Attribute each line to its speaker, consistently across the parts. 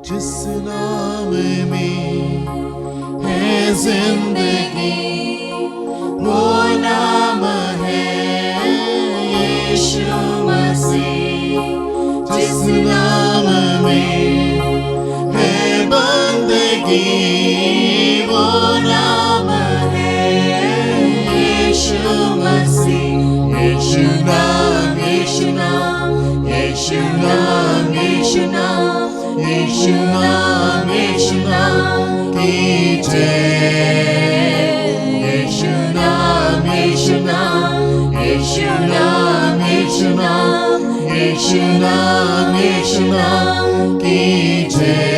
Speaker 1: जिस नाम में है जिंदगी, वो नाम है यीशु मसीह। जिस नाम में है बंदगी, वो नाम है यीशु मसीह। यीशु नाम, यीशु नाम, यीशु नाम, यीशु नाम, यीशु नाम, यीशु नाम की जय। यीशु नाम, यीशु नाम, यीशु नाम, यीशु नाम, यीशु नाम, यीशु नाम की जय।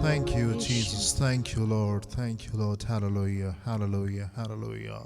Speaker 1: Thank you, Jesus. Thank you, Lord. Thank you, Lord. Hallelujah. Hallelujah. Hallelujah.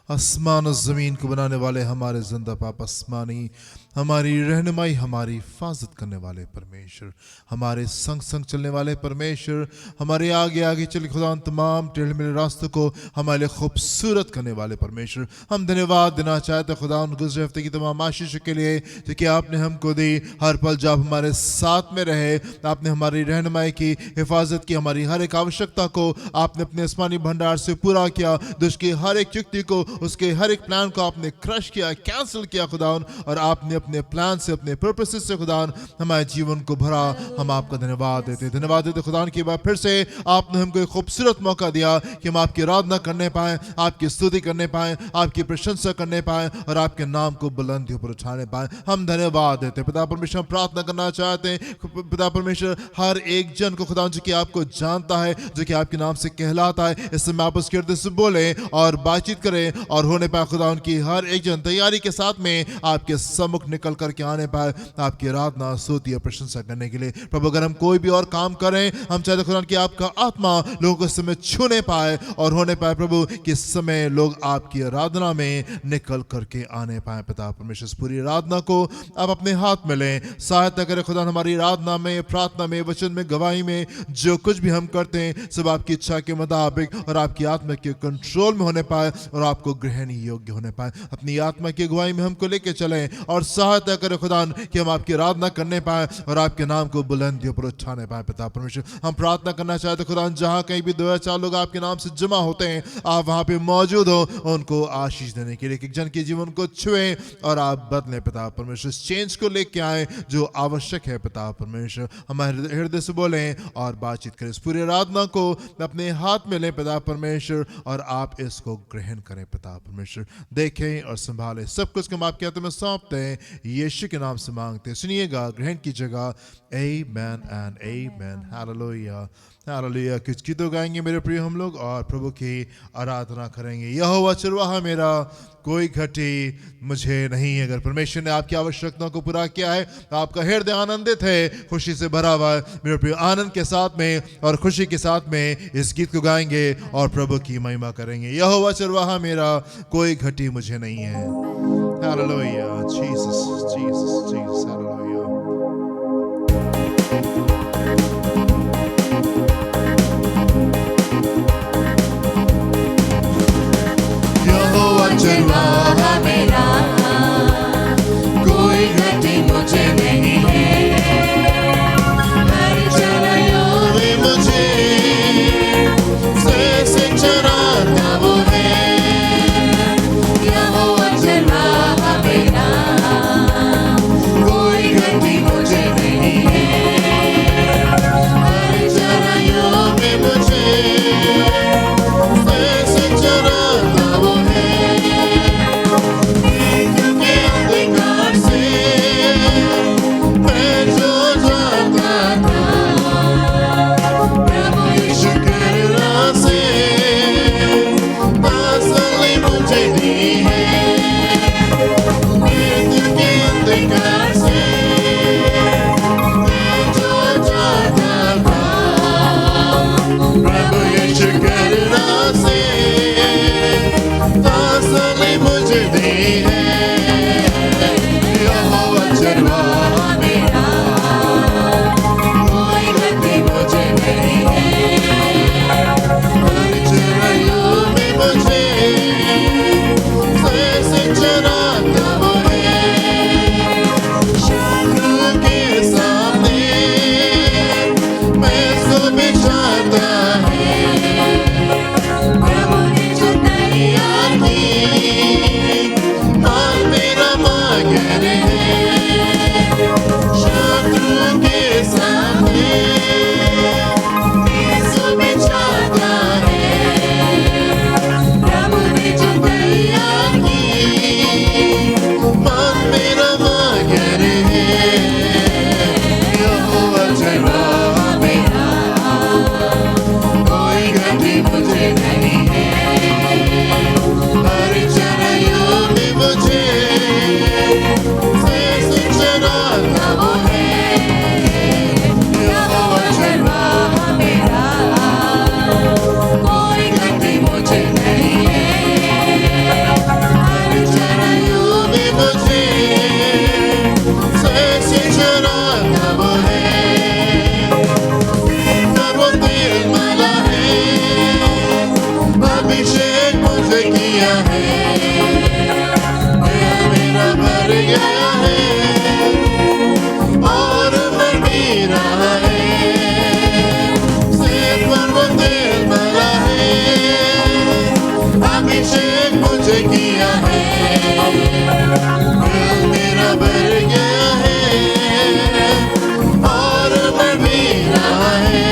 Speaker 1: आसमान और ज़मीन को बनाने वाले हमारे जिंदा पाप आसमानी, हमारी रहनुमाई, हमारी हिफाजत करने वाले परमेश्वर, हमारे संग संग चलने वाले परमेश्वर, हमारे आगे आगे चले खुदा तमाम टेढ़े मेढ़े रास्तों को हमारे लिए खूबसूरत करने वाले परमेश्वर, हम धन्यवाद देना चाहते खुदा उन गुज़रे हफ्ते की तमाम आशीषों के लिए जो कि आपने हमको दी। हर पल जब हमारे साथ में रहे, आपने हमारी रहनुमाई की, हिफाजत की, हमारी हर एक आवश्यकता को आपने अपने आसमानी भंडार से पूरा किया। दुष्ट की हर एक युक्ति को, उसके हर एक प्लान को आपने क्रश किया, कैंसिल किया खुदावन, और आपने अपने प्लान से, अपने पर्पसेस से खुदावन हमारे जीवन को भरा। हम आपका धन्यवाद देते, धन्यवाद देते खुदावन की बार फिर से आपने हमको एक खूबसूरत मौका दिया कि हम आपकी आराधना करने पाएं, आपकी स्तुति करने पाएं, आपकी प्रशंसा करने पाएं और आपके नाम को बुलंदियों पर उठाने पाएं। हम धन्यवाद देते पिता परमेश्वर। हम प्रार्थना करना चाहते हैं पिता परमेश्वर, हर एक जन को खुदावन जो कि आपको जानता है, जो कि आपके नाम से कहलाता है, इस समय आप उसके हृदय से बोले और बातचीत करें और होने पाए खुदा उनकी हर एक जन तैयारी के साथ में आपके सम्मुख निकल करके आने पाए आपकी आराधना स्तुति और प्रशंसा करने के लिए। प्रभु अगर हम कोई भी और काम करें, हम चाहते खुदा कि आपका आत्मा लोगों को इस समय छूने पाए और होने पाए प्रभु कि इस समय लोग आपकी आराधना में निकल करके आने पाए। पिता परमेश्वर, इस पूरी आराधना को आप अपने हाथ में लें, सहायता करें खुदा हमारी आराधना में, प्रार्थना में, वचन में, गवाही में, जो कुछ भी हम करते हैं सब आपकी इच्छा के मुताबिक और आपकी आत्मा के कंट्रोल में होने पाए और आपको ग्रहण योग्य होने पाए। अपनी आत्मा की अगुवाई में हमको लेके चलें और सहायता करें खुदा कि हम आपकी आराधना करने पाए और आपके नाम को बुलंदियों पर उठाने पाए। पिता परमेश्वर, हम प्रार्थना करना चाहते खुदा जहां कहीं भी 2 या 4 लोग आपके नाम से जमा होते हैं, आप वहां पे मौजूद हो, उनको आशीष देने के लिए, एक जन के जीवन को छुए और आप बदले पिता परमेश्वर, चेंज को लेके आए जो आवश्यक है। पिता परमेश्वर, हमारे हृदय से बोले और बातचीत करें, इस पूरी आराधना को अपने हाथ में लें पिता परमेश्वर और आप इसको ग्रहण करें। पिता परमेश्वर, देखें और संभालें, सब कुछ हम आपके हाथों में सौंपते हैं, यीशु के नाम से मांगते हैं, सुनिएगा, ग्रहण कीजिएगा। आमेन एंड आमेन। Hallelujah, hallelujah. कुछ गीतों गाएंगे मेरे प्रिय हम लोग और प्रभु की आराधना करेंगे। यहोवा चरवाहा मेरा, कोई घटी मुझे नहीं। अगर परमेश्वर ने आपकी आवश्यकताओं को पूरा किया है, आपका हृदय आनंदित है, खुशी से भरा हुआ है, मेरे प्रिय आनंद के साथ में और खुशी के साथ में इस गीत को गाएंगे और प्रभु की महिमा करेंगे। यहोवा चरवाहा मेरा, कोई घटी मुझे नहीं है। Hallelujah, Jesus Jesus Jesus, hallelujah.
Speaker 2: चरवाहा मेरा, कोई घटी मुझे नहीं है। हर चराइयों में मुझे से चराता वो है। यहोवा चरवाहा मेरा, कोई भर गया है और बढ़ भी रहा है।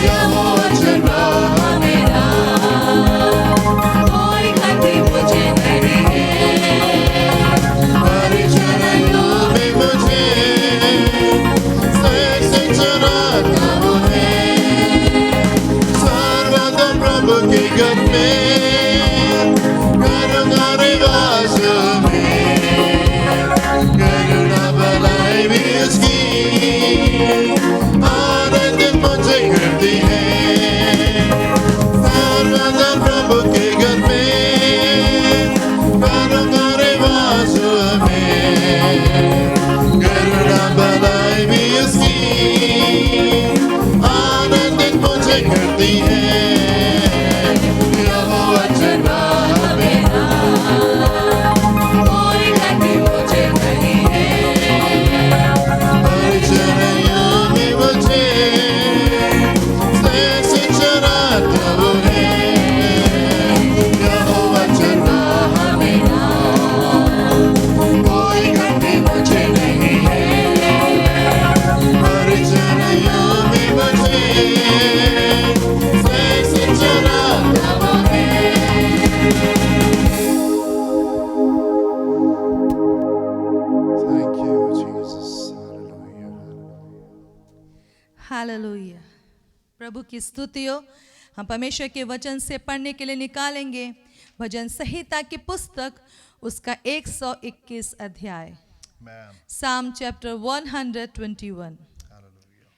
Speaker 2: यहोवा चरवाहा मेरा, कोई कमी मुझे नहीं है। हरी चराइयों में मुझे सैर से चराता वो है। सर्वदा प्रभु के घर में करुणा निवास में, करुणा भलाई भी उसकी आनंद मुझे करती है। सर्वदा प्रभु के घर में करुणा निवास में, करुणा भलाई भी उसकी आनंद मुझे करती है। यहोवा चरवाहा मेरा, कोई कमी मुझे नहीं है। हरी चराइयों में मुझे सैर से चराता वो है। यहोवा चरवाहा मेरा, कोई कमी मुझे नहीं है। हरी चराइयों में मुझे सैर से चराता वो है।
Speaker 1: Thank you, Jesus. Hallelujah.
Speaker 3: Hallelujah. प्रभु की स्तुति हो। हम परमेश्वर के वचन से पढ़ने के लिए निकालेंगे भजन संहिता की पुस्तक, उसका 121 अध्याय,
Speaker 1: Amen.
Speaker 3: साम चैप्टर 121।
Speaker 1: Hallelujah.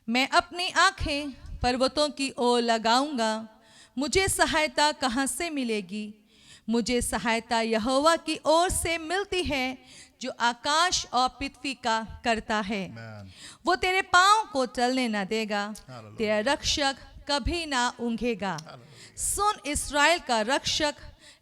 Speaker 3: मैं अपनी आंखें पर्वतों की ओर लगाऊंगा, मुझे सहायता कहाँ से मिलेगी? मुझे सहायता यहोवा की ओर से मिलती है, जो आकाश और पृथ्वी का करता है।
Speaker 1: Amen.
Speaker 3: वो तेरे पाँव को चलने न देगा,
Speaker 1: Hallelujah.
Speaker 3: तेरा रक्षक कभी ना ऊँघेगा। सुन, इस्राएल का रक्षक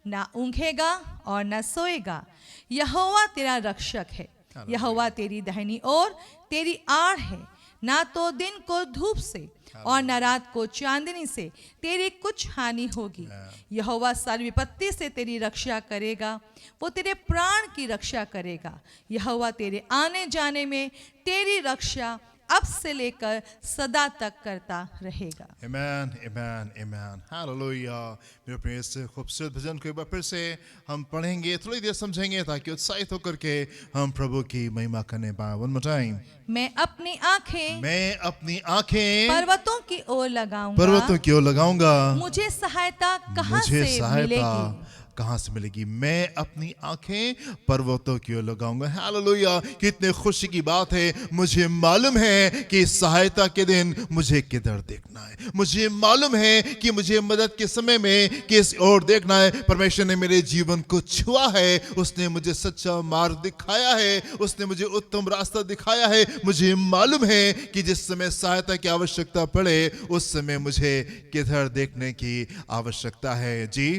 Speaker 3: ना ऊँघेगा और न सोएगा। यहोवा तेरा रक्षक है, यहोवा तेरी दाहिनी ओर तेरी आड़ है। ना तो दिन को धूप से और न रात को चांदनी से तेरी कुछ हानि होगी। यहोवा सारी विपत्ति से तेरी रक्षा करेगा, वो तेरे प्राण की रक्षा करेगा। यहोवा तेरे आने जाने में तेरी रक्षा अब से लेकर सदा तक करता रहेगा।
Speaker 1: Amen, amen, amen. Hallelujah. मेरे प्रिय, इस खूबसूरत भजन को एक बार फिर से हम पढ़ेंगे, थोड़ी देर समझेंगे ताकि उत्साहित होकर के हम प्रभु की महिमा करने पाए। One more time.
Speaker 3: मैं अपनी आंखें
Speaker 1: मैं अपनी आंखें
Speaker 3: पर्वतों की ओर लगाऊंगा,
Speaker 1: पर्वतों की ओर लगाऊंगा,
Speaker 3: मुझे सहायता कहाँ
Speaker 1: मुझे
Speaker 3: से
Speaker 1: सहायता
Speaker 3: मिलेगी?
Speaker 1: कहाँ से मिलेगी? मैं अपनी आंखें पर्वतों की ओर लगाऊंगा। हालेलुया, कितने खुशी की बात है। मुझे मालूम है कि सहायता के दिन मुझे किधर देखना है। मुझे मालूम है कि मुझे मदद के समय में किस ओर देखना है। परमेश्वर ने मेरे जीवन को छुआ है, उसने मुझे सच्चा मार्ग दिखाया है, उसने मुझे उत्तम रास्ता दिखाया है। मुझे मालूम है कि जिस समय सहायता की आवश्यकता पड़े उस समय मुझे किधर देखने की आवश्यकता है। जी,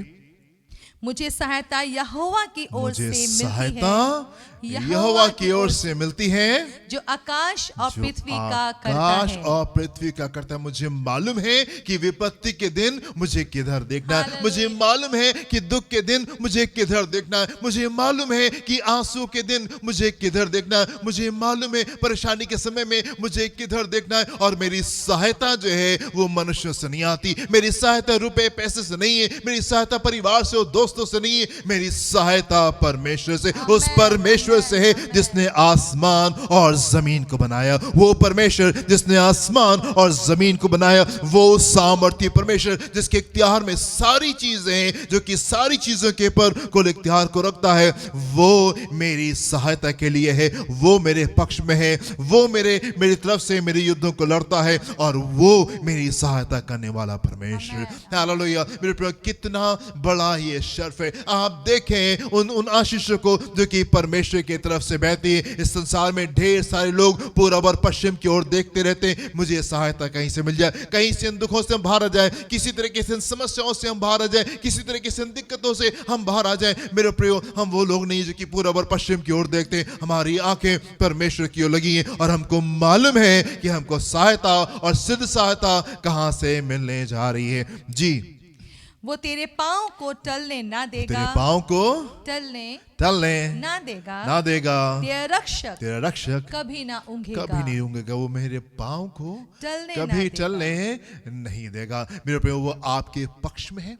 Speaker 3: मुझे सहायता यहोवा की ओर
Speaker 1: मुझे
Speaker 3: से मिलती
Speaker 1: सहायता
Speaker 3: है,
Speaker 1: यहोवा की ओर से मिलती है,
Speaker 3: जो आकाश और
Speaker 1: जो
Speaker 3: पृथ्वी का करता
Speaker 1: आकाश
Speaker 3: है।
Speaker 1: और पृथ्वी का करता है। मुझे मालूम है कि विपत्ति के दिन मुझे किधर देखना है। मुझे मालूम है कि दुख के दिन मुझे किधर देखना है। मुझे मालूम है कि आंसू के दिन मुझे किधर देखना है। मुझे मालूम है परेशानी के समय में मुझे किधर देखना है। और मेरी सहायता जो है वो मनुष्य से नहीं आती। मेरी सहायता रुपए पैसे से नहीं है, मेरी सहायता परिवार से और दोस्तों से नहीं है। मेरी सहायता परमेश्वर से, उस परमेश्वर से है जिसने आसमान और जमीन को बनाया। वो परमेश्वर जिसने आसमान और जमीन को बनाया, वो सामर्थ्य परमेश्वर जिसके इख्तियार में सारी चीजें हैं, जो कि सारी चीजों के ऊपर कुल इख्तियार को रखता है, वो मेरी सहायता के लिए है। वो मेरे पक्ष में है, वो मेरी तरफ से मेरे युद्धों को लड़ता है और वो मेरी सहायता करने वाला परमेश्वर। हालेलुया। मेरे प्रिय, कितना बड़ा ये शर्फ है। आप देखें उन आशीषों को जो कि परमेश्वर की तरफ से बहती है। इस संसार में ढेर सारे लोग पूरब और पश्चिम की ओर देखते रहते हैं, मुझे सहायता कहीं से मिल जाए, कहीं से इन दुखों से हम बाहर आ जाए, किसी तरीके से इन समस्याओं से हम बाहर आ जाए, किसी तरीके से इन दिक्कतों से हम बाहर आ जाए। मेरे प्रियो, हम वो लोग नहीं जो कि पूरब और पश्चिम की ओर देखते हैं। हमारी आंखें परमेश्वर की ओर लगी हैं और हमको मालूम है कि हमको सहायता और सिद्ध सहायता कहां से मिलने जा रही है। जी,
Speaker 3: वो तेरे पाँव को टलने ना
Speaker 1: तेरे
Speaker 3: देगा,
Speaker 1: पाँव को
Speaker 3: टलने
Speaker 1: टलने
Speaker 3: ना देगा,
Speaker 1: ना देगा।
Speaker 3: तेरा रक्षक
Speaker 1: तेरा रक्षक
Speaker 3: कभी ना ऊँघेगा,
Speaker 1: कभी नहीं ऊँघेगा। वो मेरे पाँव को
Speaker 3: टलने
Speaker 1: कभी
Speaker 3: ना देगा।
Speaker 1: टलने नहीं देगा। मेरे प्रियो, वो आपके पक्ष में है,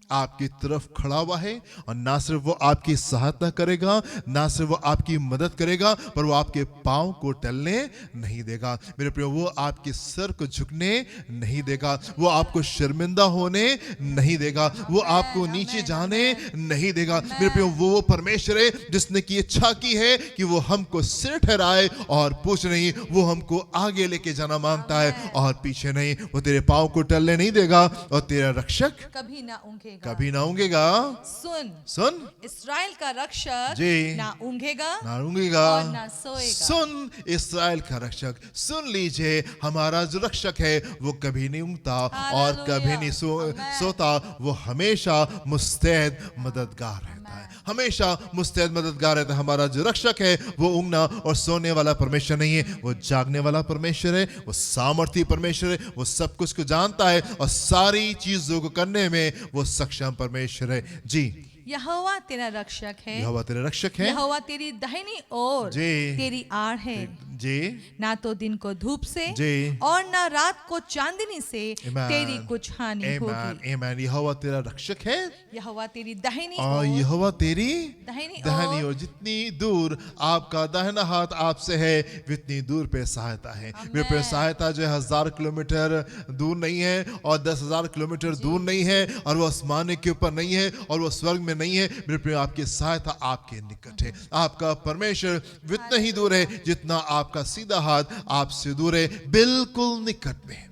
Speaker 1: आपकी तरफ खड़ा हुआ है, और ना सिर्फ वो आपकी सहायता करेगा, ना सिर्फ वो आपकी मदद करेगा, पर वो आपके पाँव को टलने नहीं देगा। मेरे प्रियो, वो आपके सर को झुकने नहीं देगा, वो आपको शर्मिंदा होने नहीं देगा, वो आपको नीचे जाने नहीं देगा। मेरे प्रियो, वो परमेश्वर है जिसने की इच्छा की है कि वो हमको सिर ठहराए और पूछ नहीं, वो हमको आगे लेके जाना मांगता है और पीछे नहीं। वो तेरे पाँव को टलने नहीं देगा, और तेरा रक्षक
Speaker 3: कभी ना ऊँघेगा।
Speaker 1: कभी ना ऊँघेगा।
Speaker 3: सुन,
Speaker 1: सुन,
Speaker 3: इस्राएल का रक्षक
Speaker 1: जी।
Speaker 3: ना ऊँघेगा
Speaker 1: ना ऊँघेगा
Speaker 3: और ना सोएगा।
Speaker 1: सुन, इस्राएल का रक्षक, सुन लीजिए, हमारा जो रक्षक है वो कभी नहीं ऊँघता और कभी नहीं सोता। वो हमेशा मुस्तैद मददगार रहता है, हमेशा मुस्तैद मददगार रहता है। हमारा जो रक्षक है वो ऊँघना और सोने वाला परमेश्वर नहीं है, वो जागने वाला परमेश्वर है, वो सामर्थी परमेश्वर है, वो सब कुछ को जानता है और सारी चीजों को करने में वो सक्षम परमेश्वर है। जी,
Speaker 3: यहोवा तेरा रक्षक है,
Speaker 1: यहोवा तेरे रक्षक है।
Speaker 3: यहोवा तेरी दाहिनी ओर
Speaker 1: जी।
Speaker 3: तेरी आड़ है।
Speaker 1: जी,
Speaker 3: ना तो दिन को धूप से
Speaker 1: जी।
Speaker 3: और ना रात को चांदनी से
Speaker 1: Amen.
Speaker 3: तेरी कुछ हानि
Speaker 1: आमेन,
Speaker 3: होगी।
Speaker 1: आमेन। यहोवा तेरा रक्षक है
Speaker 3: यहोवा तेरी दाहिनी
Speaker 1: और
Speaker 3: ओर
Speaker 1: यहोवा तेरी
Speaker 3: दाहिनी
Speaker 1: दाहिनी
Speaker 3: ओर
Speaker 1: ओर। जितनी दूर आपका दाहिना हाथ आपसे है, जितनी दूर पे सहायता है। मेरे पे सहायता जो है 1000 किलोमीटर दूर नहीं है और 10,000 किलोमीटर दूर नहीं है, और वो आसमान के ऊपर नहीं है और वो स्वर्ग में नहीं है। मेरे प्रिय, आपकी सहायता आपके निकट है। आपका परमेश्वर इतना ही दूर है जितना आपका सीधा हाथ आपसे दूर है। बिल्कुल निकट में,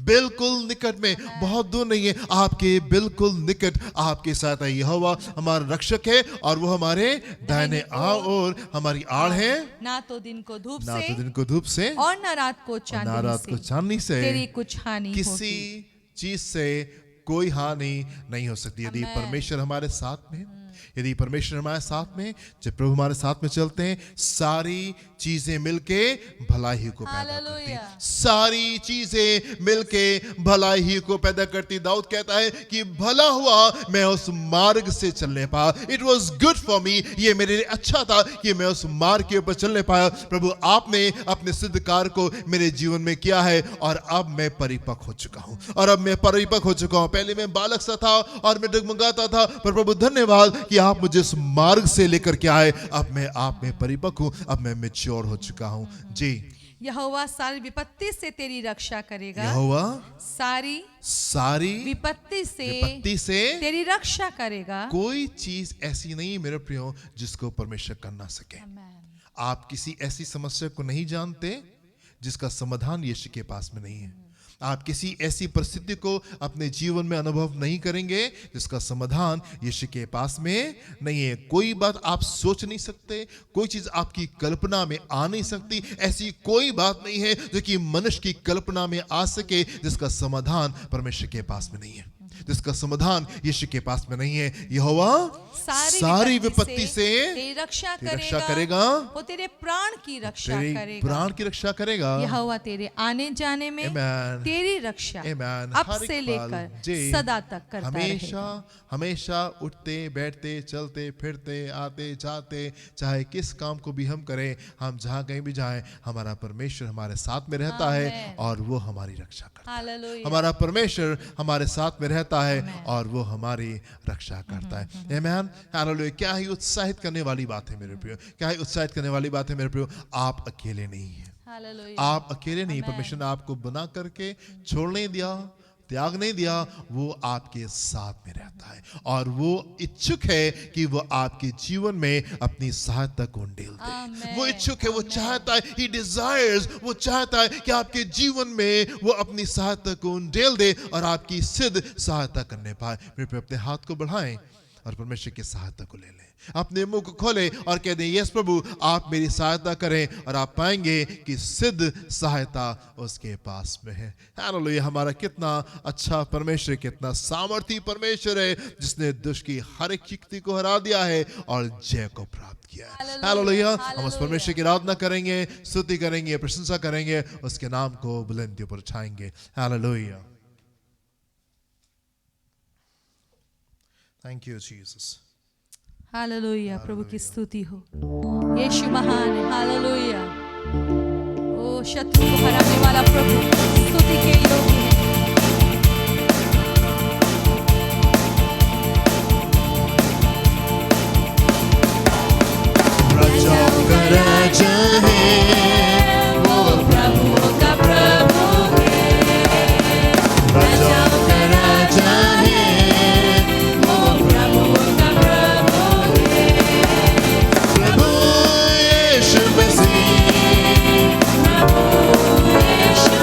Speaker 1: बिल्कुल निकट में, बहुत दूर नहीं है, आपके बिल्कुल निकट आपकी सहायता। यहोवा हमारा रक्षक है और वो हमारे दाहिने ओर हमारी आड़ है।
Speaker 3: ना तो दिन को धूप
Speaker 1: ना
Speaker 3: से
Speaker 1: तो दिन को धूप से
Speaker 3: और ना रात को
Speaker 1: ना
Speaker 3: चांदनी
Speaker 1: रात को
Speaker 3: से
Speaker 1: चांदनी से
Speaker 3: तेरी कुछ हानि
Speaker 1: किसी
Speaker 3: होगी।
Speaker 1: चीज से कोई हानि नहीं हो सकती। यदि परमेश्वर हमारे साथ में, यदि परमेश्वर हमारे साथ में, जब प्रभु हमारे साथ में चलते हैं, सारी चीजें मिलके भलाई को पैदा करती हैं। सारी चीजें मिलके भलाई को पैदा करती। दाऊद कहता है कि भला हुआ मैं उस मार्ग से चलने पाया। It was good for me, ये मेरे लिए अच्छा था कि मैं उस मार्ग के ऊपर चलने पाया। प्रभु, आपने अपने सिद्ध कार्य को मेरे जीवन में किया है और अब मैं परिपक्व हो चुका हूं, और अब मैं परिपक्व हो चुका हूं। पहले मैं बालक सा था और मैं डगमगाता था, पर प्रभु धन्यवाद कि आप मुझे इस मार्ग से लेकर के आए। अब मैं आप में परिपक्व हूं, अब मैं मैच्योर हो चुका हूं। जी,
Speaker 3: यहोवा सारी विपत्ति से तेरी रक्षा करेगा।
Speaker 1: यहोवा
Speaker 3: सारी विपत्ति से तेरी रक्षा करेगा।
Speaker 1: कोई चीज ऐसी नहीं मेरे प्रियो जिसको परमेश्वर कर ना सके। आप किसी ऐसी समस्या को नहीं जानते जिसका समाधान यीशु के पास में नहीं है। आप किसी ऐसी परिस्थिति को अपने जीवन में अनुभव नहीं करेंगे जिसका समाधान यीशु के पास में नहीं है। कोई बात आप सोच नहीं सकते, कोई चीज आपकी कल्पना में आ नहीं सकती, ऐसी कोई बात नहीं है जो कि मनुष्य की कल्पना में आ सके जिसका समाधान परमेश्वर के पास में नहीं है, जिसका समाधान यीशु के पास में नहीं है। यहोवा सारी विपत्ति से
Speaker 3: तेरी रक्षा
Speaker 1: करेगा,
Speaker 3: वो तेरे प्राण की रक्षा करेगा।
Speaker 1: प्राण की रक्षा करेगा।
Speaker 3: यहोवा तेरे आने जाने में
Speaker 1: Amen.
Speaker 3: तेरी रक्षा
Speaker 1: Amen.
Speaker 3: अब
Speaker 1: हर एक
Speaker 3: से
Speaker 1: पल,
Speaker 3: लेकर
Speaker 1: जी,
Speaker 3: सदा तक करता
Speaker 1: हमेशा
Speaker 3: रहेगा।
Speaker 1: हमेशा उठते बैठते चलते फिरते आते जाते, चाहे किस काम को भी हम करें, हम जहाँ कहीं भी जाएं, हमारा परमेश्वर हमारे साथ में रहता है और वो हमारी रक्षा करता है।
Speaker 3: हालेलुया।
Speaker 1: हमारा परमेश्वर हमारे साथ में रहता है और वो हमारी रक्षा करता है। आमीन, हालेलुया। क्या ही उत्साहित करने वाली बात है मेरे प्रियो, क्या ही उत्साहित करने वाली बात है मेरे प्रियो। आप अकेले नहीं हैं,
Speaker 3: हालेलुया।
Speaker 1: आप अकेले नहीं। परमेश्वर ने आपको बना करके छोड़ नहीं दिया, त्याग नहीं दिया, वो आपके साथ में रहता है और वो इच्छुक है कि वो आपके जीवन में अपनी सहायता को उंडेल दे। वो इच्छुक है, वो चाहता है, he desires, वो चाहता है कि आपके जीवन में वो अपनी सहायता को उंडेल दे और आपकी सिद्ध सहायता करने पाए। मेरे पे अपने हाथ को बढ़ाएं और परमेश्वर की सहायता को ले लें। अपने मुंह को खोले और कह दें, यस प्रभु, आप मेरी सहायता करें, और आप पाएंगे कि सिद्ध सहायता उसके पास में है। हालेलुया। हमारा कितना अच्छा परमेश्वर, कितना सामर्थी परमेश्वर है, जिसने दुष्ट की हर एक शक्ति को हरा दिया है और जय को प्राप्त किया है। हालेलुया। हम उस परमेश्वर की आराधना करेंगे, स्तुति करेंगे, प्रशंसा करेंगे, उसके नाम को बुलंदियों पर उठाएंगे। Hallelujah. Thank you, Jesus.
Speaker 3: Hallelujah, प्रभु की स्तुति हो। यीशु महान है, हालेलुया। ओ शत्रु को हराने वाला प्रभु स्तुति के योग्य है।
Speaker 2: राजाओं का राजा है, वो
Speaker 3: प्रभुओं का प्रभु है।
Speaker 2: राजाओं का राजा है,
Speaker 3: वो प्रभुओं का प्रभु है।
Speaker 2: प्रभु यीशु मसीह,
Speaker 3: प्रभु यीशु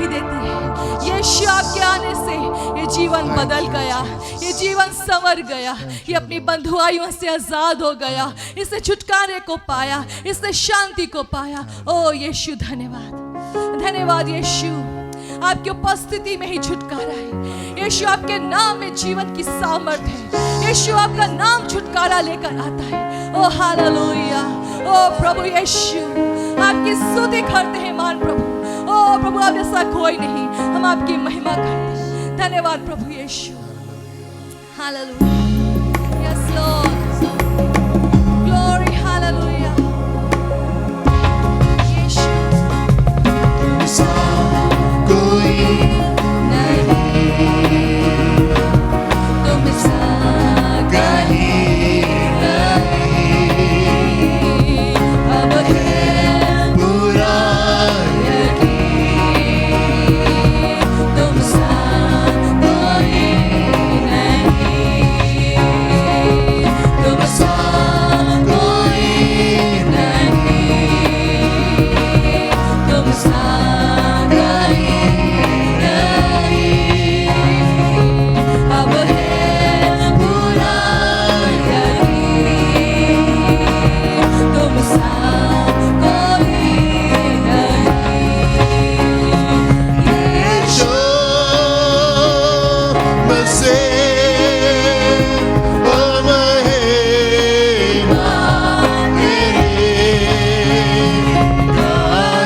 Speaker 3: शांति देती है। यीशु आपके आने से ये जीवन बदल गया, ये जीवन संवर गया, ये अपनी बंधुआइयों से आजाद हो गया, इसने छुटकारे को पाया, इसने शांति को पाया। ओ यीशु धन्यवाद, धन्यवाद यीशु, आपकी उपस्थिति में ही छुटकारा है। यीशु आपके नाम में जीवन की सामर्थ है। यीशु आपका नाम छुटकारा लेकर आता है। ओ हालेलुया, ओ प्रभु यीशु आपकी स्तुति करते हैं मान प्रभु। ओ प्रभु आप जैसा कोई नहीं, हम आपकी महिमा करते हैं। धन्यवाद प्रभु यीशु, hallelujah, yes lord, glory, hallelujah यीशु।
Speaker 2: कोई
Speaker 3: नहीं तुम सा
Speaker 2: कहीं नहीं,
Speaker 3: अब है
Speaker 2: पूरा
Speaker 3: तुम सा कोई नहीं, तुम सा कोई नहीं, तुम सा अब है पूरा तुम सा कोई
Speaker 2: यीशु मसीह ओ महिमा तेरी गाए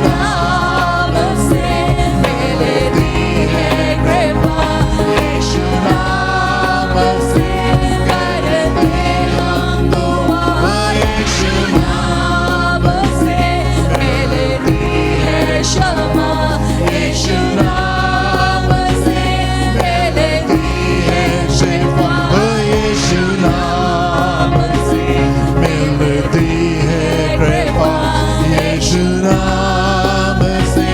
Speaker 3: नाम से मिलती है कृपा, यीशु नाम से करते हम दुआ, यीशु नाम से मिलती है क्षमा, यीशु नाम से मिलती है शिफा,
Speaker 2: यीशु नाम
Speaker 3: से
Speaker 2: मिलती है कृपा, यीशु नाम से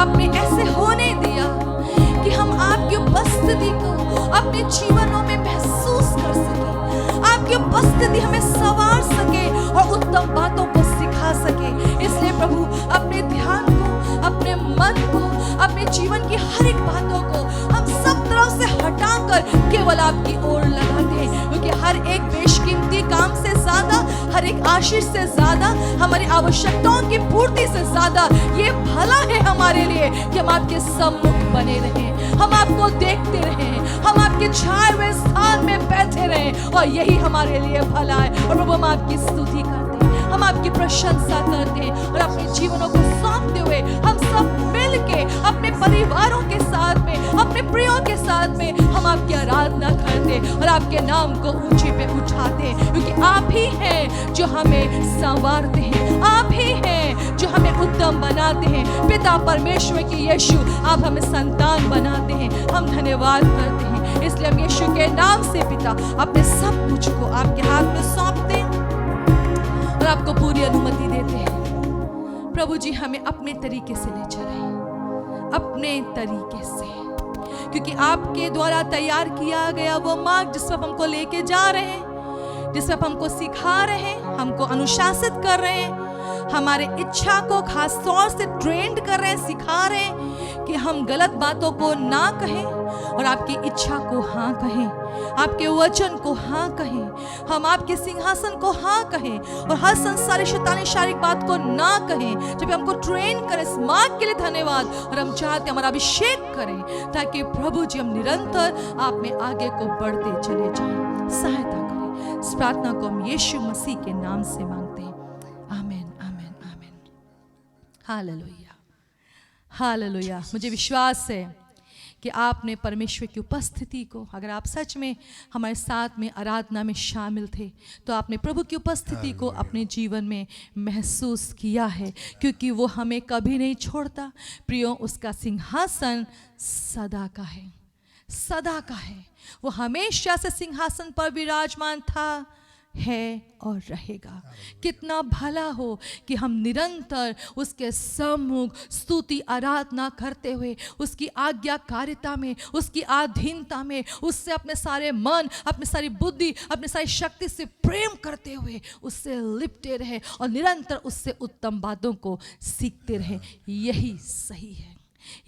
Speaker 3: आपने ऐसे होने दिया कि हम आपकी उपस्थिति को अपने जीवनों में महसूस कर सके, आपकी उपस्थिति हमें संवार सके और उत्तम बातों को सिखा सके। इसलिए प्रभु अपने ध्यान को, अपने मन को, अपने जीवन की हर एक बातों को हम सब तरफ से हटाकर केवल आपकी ओर लगाते हैं, क्योंकि हर एक बेशकीमती काम से ज्यादा, हर एक आशीष से ज्यादा, हमारी आवश्यकताओं की पूर्ति से ज्यादा ये भला है हमारे लिए कि हम आपके सम्मुख बने रहें, हम आपको देखते रहें, हम आपके छाए हुए स्थान में बैठे रहें, और यही हमारे लिए भला है। और प्रभु हम आपकी स्तुति करते हैं, हम आपकी प्रशंसा करते हैं, और अपने जीवनों को सौंपते हुए हम सब मिल के अपने परिवारों के साथ में, अपने प्रियों के साथ में हम आपकी आराधना करते और आपके नाम को ऊंचे पे उठाते हैं, क्योंकि आप ही हैं जो हमें संवारते हैं, आप ही हैं जो हमें उत्तम बनाते हैं। पिता परमेश्वर की यीशु, आप हमें संतान बनाते हैं, हम धन्यवाद करते हैं। इसलिए हम यीशु के नाम से पिता अपने सब कुछ को आपके हाथ में सौंपते हैं और आपको पूरी अनुमति देते हैं। प्रभु जी हमें अपने तरीके से ले चले, अपने तरीके से, क्योंकि आपके द्वारा तैयार किया गया वो मार्ग जिस पर हमको लेके जा रहे हैं, जिस पर हमको सिखा रहे हैं, हमको अनुशासित कर रहे हैं, हमारे इच्छा को खास तौर से ट्रेंड कर रहे हैं, सिखा रहे हैं कि हम गलत बातों को ना कहें और आपकी इच्छा को हाँ कहें, आपके वचन को हाँ कहें, हम आपके सिंहासन को हाँ कहें और हर संसारी शैतानी शारीरिक बात को ना कहें। जब हमको ट्रेन करें इस मार्ग के लिए धन्यवाद, और हम चाहते हैं हमारा अभिषेक करें ताकि प्रभु जी हम निरंतर आप में आगे को बढ़ते चले जाएं। सहायता करें। इस प्रार्थना को हम यीशु मसीह के नाम से मांगते हैं। आमीन, आमीन, आमीन। Hallelujah, hallelujah. मुझे विश्वास है कि आपने परमेश्वर की उपस्थिति को, अगर आप सच में हमारे साथ में आराधना में शामिल थे, तो आपने प्रभु की उपस्थिति को अपने जीवन में महसूस किया है, क्योंकि वो हमें कभी नहीं छोड़ता। प्रियो, उसका सिंहासन सदा का है, सदा का है। वो हमेशा से सिंहासन पर विराजमान था, है और रहेगा। कितना भला हो कि हम निरंतर उसके सम्मुख स्तुति आराधना करते हुए, उसकी आज्ञाकारिता में, उसकी अधीनता में, उससे अपने सारे मन, अपनी सारी बुद्धि, अपनी सारी शक्ति से प्रेम करते हुए उससे लिपटे रहे और निरंतर उससे उत्तम बातों को सीखते रहे। यही सही है,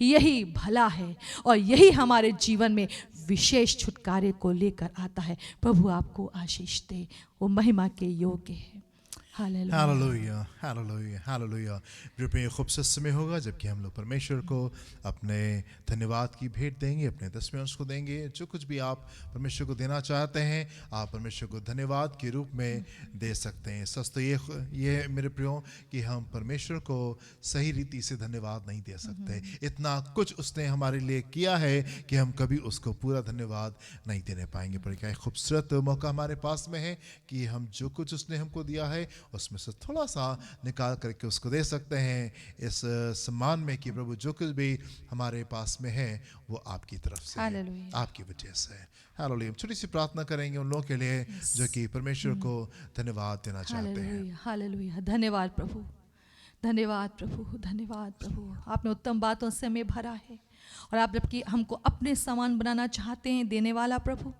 Speaker 3: यही भला है, और यही हमारे जीवन में विशेष छुटकारे को लेकर आता है। प्रभु आपको आशीष दे, वो महिमा के योग्य है।
Speaker 1: Hallelujah, hallelujah, hallelujah. प्रिय, खूबसूरत समय होगा जबकि हम लोग परमेश्वर को अपने धन्यवाद की भेंट देंगे, अपने दसवें अंश को देंगे। जो कुछ भी आप परमेश्वर को देना चाहते हैं, आप परमेश्वर को धन्यवाद के रूप में दे सकते हैं। सच तो ये मेरे प्रियो कि हम परमेश्वर को सही रीति से धन्यवाद नहीं दे सकते। इतना कुछ उसने हमारे लिए किया है कि हम कभी उसको पूरा धन्यवाद नहीं देने पाएंगे। पर क्या खूबसूरत मौका हमारे पास में है कि हम जो कुछ उसने हमको दिया है उसमें से थोड़ा सा निकाल करके उसको दे सकते हैं, इस सम्मान में कि प्रभु जो कुछ भी हमारे पास में है वो आपकी तरफ से है, आपकी वजह से। हालेलुया। छोटी सी प्रार्थना करेंगे उन लोगों के लिए जो कि परमेश्वर को धन्यवाद देना चाहते हैं।
Speaker 3: हालेलुया। धन्यवाद प्रभु, धन्यवाद प्रभु, धन्यवाद प्रभु। आपने उत्तम बातों से हमें भरा है और आप जबकि हमको अपने समान बनाना चाहते हैं। देने वाला प्रभु,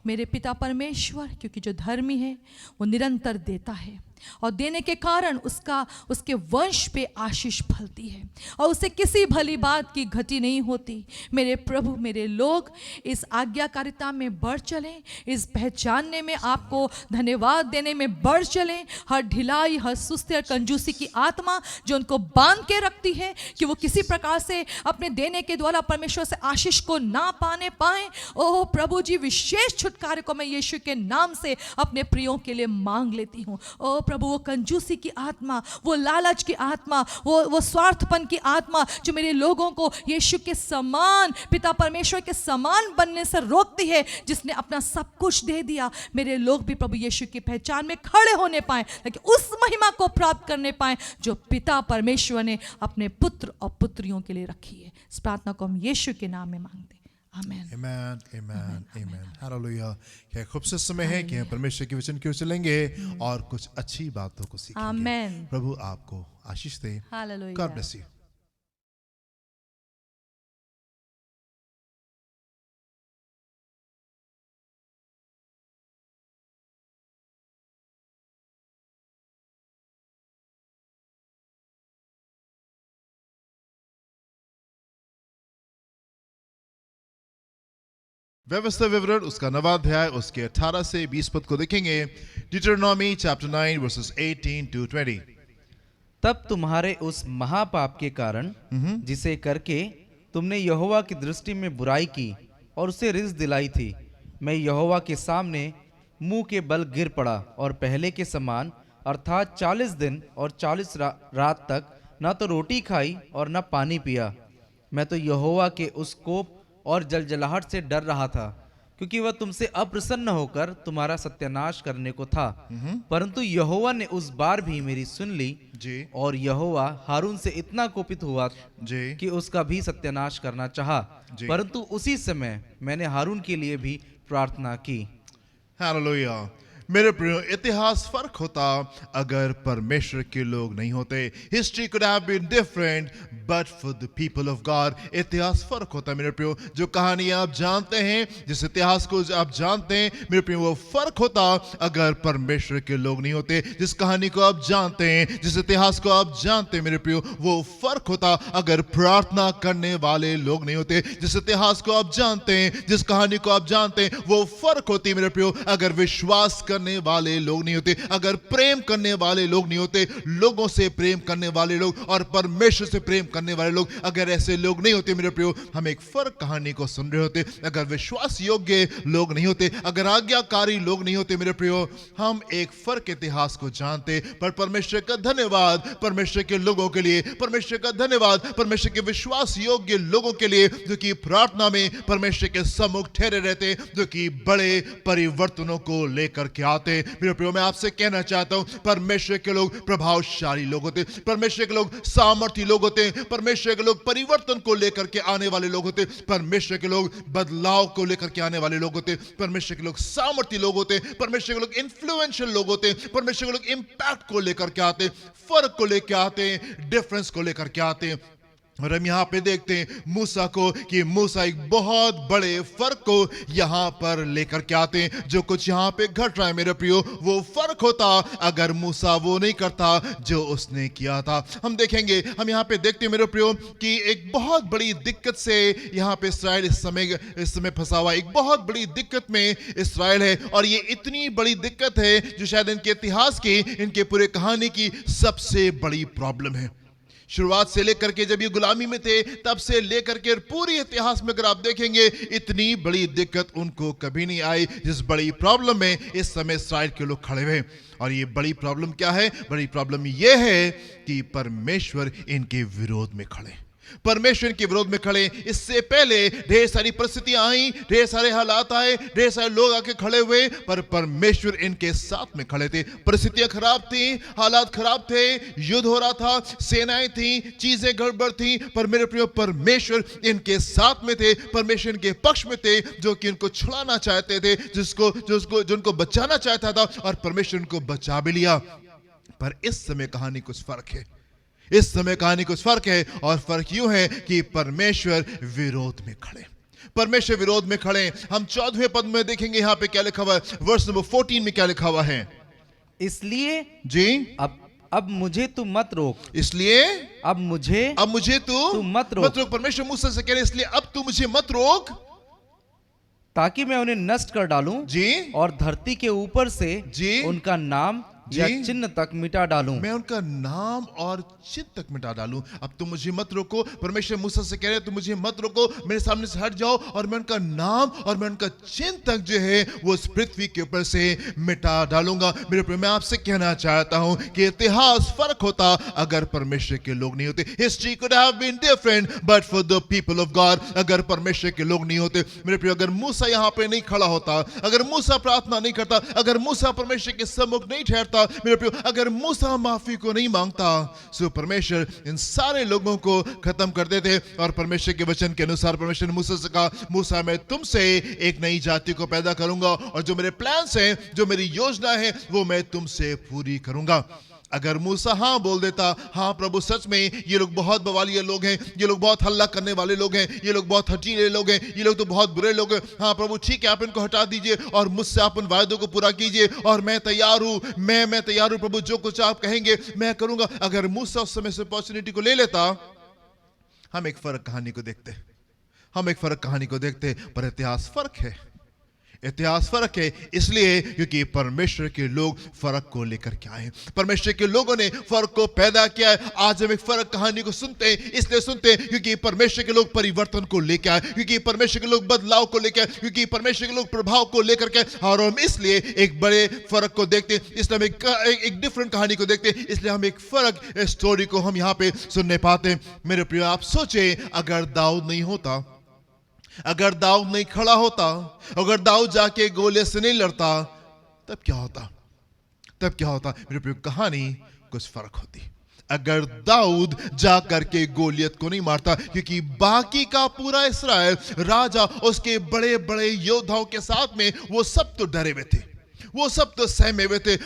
Speaker 3: मेरे पिता परमेश्वर, क्योंकि जो धर्मी है वो निरंतर देता है और देने के कारण उसके वंश पे आशीष फलती है और उसे किसी भली बात की घटी नहीं होती। मेरे प्रभु, मेरे लोग इस आज्ञाकारिता में बढ़ चलें, इस पहचानने में, आपको धन्यवाद देने में बढ़ चलें। हर ढिलाई, हर सुस्ती और कंजूसी की आत्मा जो उनको बांध के रखती है कि वो किसी प्रकार से अपने देने के द्वारा परमेश्वर से आशीष को ना पाने पाए, ओह प्रभु जी, विशेष छुटकारे को मैं यीशु के नाम से अपने प्रियों के लिए मांग लेती हूँ। ओह प्रभु, वो कंजूसी की आत्मा, वो लालच की आत्मा, वो स्वार्थपन की आत्मा जो मेरे लोगों को यीशु के समान, पिता परमेश्वर के समान बनने से रोकती है, जिसने अपना सब कुछ दे दिया, मेरे लोग भी प्रभु यीशु की पहचान में खड़े होने पाए, ताकि उस महिमा को प्राप्त करने पाए जो पिता परमेश्वर ने अपने पुत्र और पुत्रियों के लिए रखी है। इस प्रार्थना को हम यीशु के नाम में मांगते हैं। आमेन,
Speaker 1: आमेन, आमेन, आमेन। हालेलुया। क्या खूबसूरत समय है कि हम परमेश्वर के वचन की ओर चलेंगे और कुछ अच्छी बातों को सीखेंगे।
Speaker 3: आमेन।
Speaker 1: प्रभु आपको आशीष दे।
Speaker 3: हालेलुया।
Speaker 1: God bless you. व्यवस्था विवरण उसका 9वां अध्याय उसके 18 से 20 पद को देखेंगे। Deuteronomy chapter 9 verses 18 to 20।
Speaker 4: तब तुम्हारे उस महापाप के कारण जिसे करके तुमने यहोवा की दृष्टि में बुराई की और उसे रिस दिलाई थी, मैं यहोवा के सामने मुंह के बल गिर पड़ा और पहले के समान अर्थात 40 दिन और 40 रात तक न तो रोटी खाई और न पानी पिया। मैं तो यहोवा के उस कोप और जलजलाहट से डर रहा था, क्योंकि वह तुमसे अप्रसन्न होकर तुम्हारा सत्यानाश करने को था। परंतु यहोवा ने उस बार भी मेरी सुन ली
Speaker 1: जी
Speaker 4: और यहोवा हारून से इतना कोपित हुआ
Speaker 1: जी
Speaker 4: कि उसका भी सत्यानाश करना चाहा।
Speaker 1: जी।
Speaker 4: परंतु उसी समय मैंने हारून के लिए भी प्रार्थना की।
Speaker 1: हालेलुया। मेरे प्रियो, इतिहास फर्क होता अगर परमेश्वर के लोग नहीं होते। History could have been different but for the people of God. इतिहास फर्क होता मेरे प्रियो। जो कहानी आप जानते हैं, जिस इतिहास को आप जानते हैं मेरे प्रियो, वो फर्क होता अगर परमेश्वर के लोग नहीं होते। जिस कहानी को आप जानते हैं, जिस इतिहास को आप जानते हैं मेरे प्रियो, वो फर्क होता अगर प्रार्थना करने वाले लोग नहीं होते। जिस इतिहास को आप जानते हैं, जिस कहानी को आप जानते हैं, वो फर्क होती मेरे प्रियो अगर विश्वास करने वाले लोग नहीं होते, अगर प्रेम करने वाले लोग नहीं होते, लोगों से प्रेम करने वाले लोग और परमेश्वर से प्रेम करने वाले लोग अगर ऐसे लोग नहीं होते मेरे प्रियो, हम एक फर्क कहानी को सुन रहे होते। अगर विश्वास योग्य लोग नहीं होते, अगर आज्ञाकारी लोग नहीं होते मेरे प्रियो, हम एक फर्क इतिहास को जानते। पर परमेश्वर का धन्यवाद परमेश्वर के लोगों के लिए, परमेश्वर का धन्यवाद परमेश्वर के विश्वास योग्य लोगों के लिए जो कि प्रार्थना में परमेश्वर के सम्मुख ठहरे रहते, जो कि बड़े परिवर्तनों को लेकर के आते। मेरे प्रियो, मैं आपसे कहना चाहता हूं, परमेश्वर के लोग प्रभावशाली लोग होते, परमेश्वर के लोग सामर्थी लोग होते, परमेश्वर के लोग परिवर्तन को लेकर के आने वाले लोग होते, परमेश्वर के लोग बदलाव को लेकर के आने वाले लोग होते, परमेश्वर के लोग सामर्थी लोग होते, परमेश्वर के लोग इन्फ्लुएंशियल लोग होते, परमेश्वर के लोग इंपैक्ट को लेकर के आते, फर्क को लेकर आते, डिफरेंस को लेकर के आते। और हम यहाँ पे देखते हैं मूसा को कि मूसा एक बहुत बड़े फर्क को यहाँ पर लेकर के आते हैं। जो कुछ यहाँ पे घट रहा है मेरे प्रियो, वो फर्क होता अगर मूसा वो नहीं करता जो उसने किया था। हम देखेंगे, हम यहाँ पे देखते हैं मेरे प्रियो कि एक बहुत बड़ी दिक्कत से यहाँ पे इस्राएल इस समय फंसा हुआ। एक बहुत बड़ी दिक्कत में इस्राएल है और ये इतनी बड़ी दिक्कत है जो शायद इनके इतिहास की, इनके पूरे कहानी की सबसे बड़ी प्रॉब्लम है। शुरुआत से लेकर के जब ये गुलामी में थे तब से लेकर के पूरी इतिहास में अगर आप देखेंगे, इतनी बड़ी दिक्कत उनको कभी नहीं आई जिस बड़ी प्रॉब्लम में इस समय इस्राएल के लोग खड़े हुए। और ये बड़ी प्रॉब्लम क्या है? बड़ी प्रॉब्लम ये है कि परमेश्वर इनके विरोध में खड़े, परमेश्वर के विरोध में खड़े। इससे पहले ढेर सारी परिस्थितियां आई, ढेर सारे हालात आए, ढेर सारे लोग आके खड़े हुए, पर परमेश्वर इनके साथ में खड़े थे। परिस्थितियां खराब थी, हालात खराब थे, युद्ध हो रहा था, सेनाएं थी, चीजें गड़बड़ थी, पर मेरे प्रिय परमेश्वर इनके साथ में थे, परमेश्वर इनके पक्ष में थे, जो कि इनको छुड़ाना चाहते थे, जो उनको बचाना चाहता था, और परमेश्वर इनको बचा भी लिया। पर इस समय कहानी कुछ फर्क है, इस समय कहानी कुछ फर्क है, और फर्क यूं है कि परमेश्वर विरोध में खड़े, परमेश्वर विरोध में खड़े। हम 14वें पद में देखेंगे यहाँ पे क्या लिखा हुआ है, वर्स नंबर 14 में क्या लिखा हुआ है।
Speaker 4: इसलिए
Speaker 1: जी
Speaker 4: अब मुझे तू मत रोक,
Speaker 1: इसलिए
Speaker 4: अब मुझे
Speaker 1: तू
Speaker 4: मत रोक।
Speaker 1: परमेश्वर मूसा से कह रहे, इसलिए अब तू मुझे मत रोक,
Speaker 4: ताकि मैं उन्हें नष्ट कर डालूं
Speaker 1: जी,
Speaker 4: और धरती के ऊपर से
Speaker 1: जी
Speaker 4: उनका नाम या
Speaker 1: जी,
Speaker 4: चिन्ह तक मिटा डालूं।
Speaker 1: मैं उनका नाम और चिन्ह तक मिटा डालूं। अब तुम मुझे मत रोको, परमेश्वर मूसा से कह रहे तुम मुझे मत रोको, मेरे सामने से हट जाओ, और मैं उनका नाम और मैं उनका चिन्ह तक जो है वो इस पृथ्वी के ऊपर से मिटा डालूंगा। मेरे प्रिय, मैं आपसे कहना चाहता हूं कि इतिहास फर्क होता अगर परमेश्वर के लोग नहीं होते। History could have been different but for the people of God, अगर परमेश्वर के लोग नहीं होते। मेरे प्रिय, अगर मूसा यहां पे नहीं खड़ा होता, अगर मूसा प्रार्थना नहीं करता, अगर मूसा परमेश्वर के सम्मुख नहीं ठहरता, मेरे प्रियो, अगर मूसा माफी को नहीं मांगता, सो परमेश्वर इन सारे लोगों को खत्म कर देते। और परमेश्वर के वचन के अनुसार परमेश्वर ने मूसा से कहा, मूसा मैं तुमसे एक नई जाति को पैदा करूंगा, और जो मेरे प्लान्स हैं, जो मेरी योजना है, वो मैं तुमसे पूरी करूंगा। अगर मूसा हाँ बोल देता, हाँ प्रभु सच में ये लोग बहुत बवालिया लोग हैं, ये लोग बहुत हल्ला करने वाले लोग हैं, ये लोग बहुत हठीले लोग हैं, ये लोग तो बहुत बुरे लोग हैं, हाँ प्रभु ठीक है आप इनको हटा दीजिए और मुझसे आप उन वायदों को पूरा कीजिए, और मैं तैयार हूँ, मैं तैयार हूँ प्रभु, जो कुछ आप कहेंगे मैं करूंगा। अगर मूसा उस समय से अपॉर्चुनिटी को ले लेता, हम एक फर्क कहानी को देखते, हम एक फर्क कहानी को देखते हैं, पर इतिहास फर्क है। इतिहास फर्क है इसलिए क्योंकि परमेश्वर के लोग फर्क को लेकर के आए, परमेश्वर के लोगों ने फर्क को पैदा किया है। आज हम एक फर्क कहानी को सुनते हैं, इसलिए सुनते हैं क्योंकि परमेश्वर के लोग परिवर्तन को लेकर आए, क्योंकि परमेश्वर के लोग बदलाव को लेकर आए, क्योंकि परमेश्वर के लोग प्रभाव को लेकर के आए। और हम इसलिए एक बड़े फर्क को देखते हैं, इसलिए हम एक डिफरेंट कहानी को देखते हैं, इसलिए हम एक फर्क स्टोरी को हम यहाँ पे सुनने पाते हैं। मेरे प्रिय, आप सोचे अगर दाऊद नहीं होता, अगर दाऊद नहीं खड़ा होता, अगर दाऊद जाके गोलियत से नहीं लड़ता, तब क्या होता? तब क्या होता? मेरे प्रिय, कहानी कुछ फर्क होती। अगर दाऊद जा करके गोलियत को नहीं मारता, क्योंकि बाकी का पूरा इस्राएल, राजा, उसके बड़े बड़े योद्धाओं के साथ में, वो सब तो डरे हुए थे, वो सब तो सहमे हुए थे।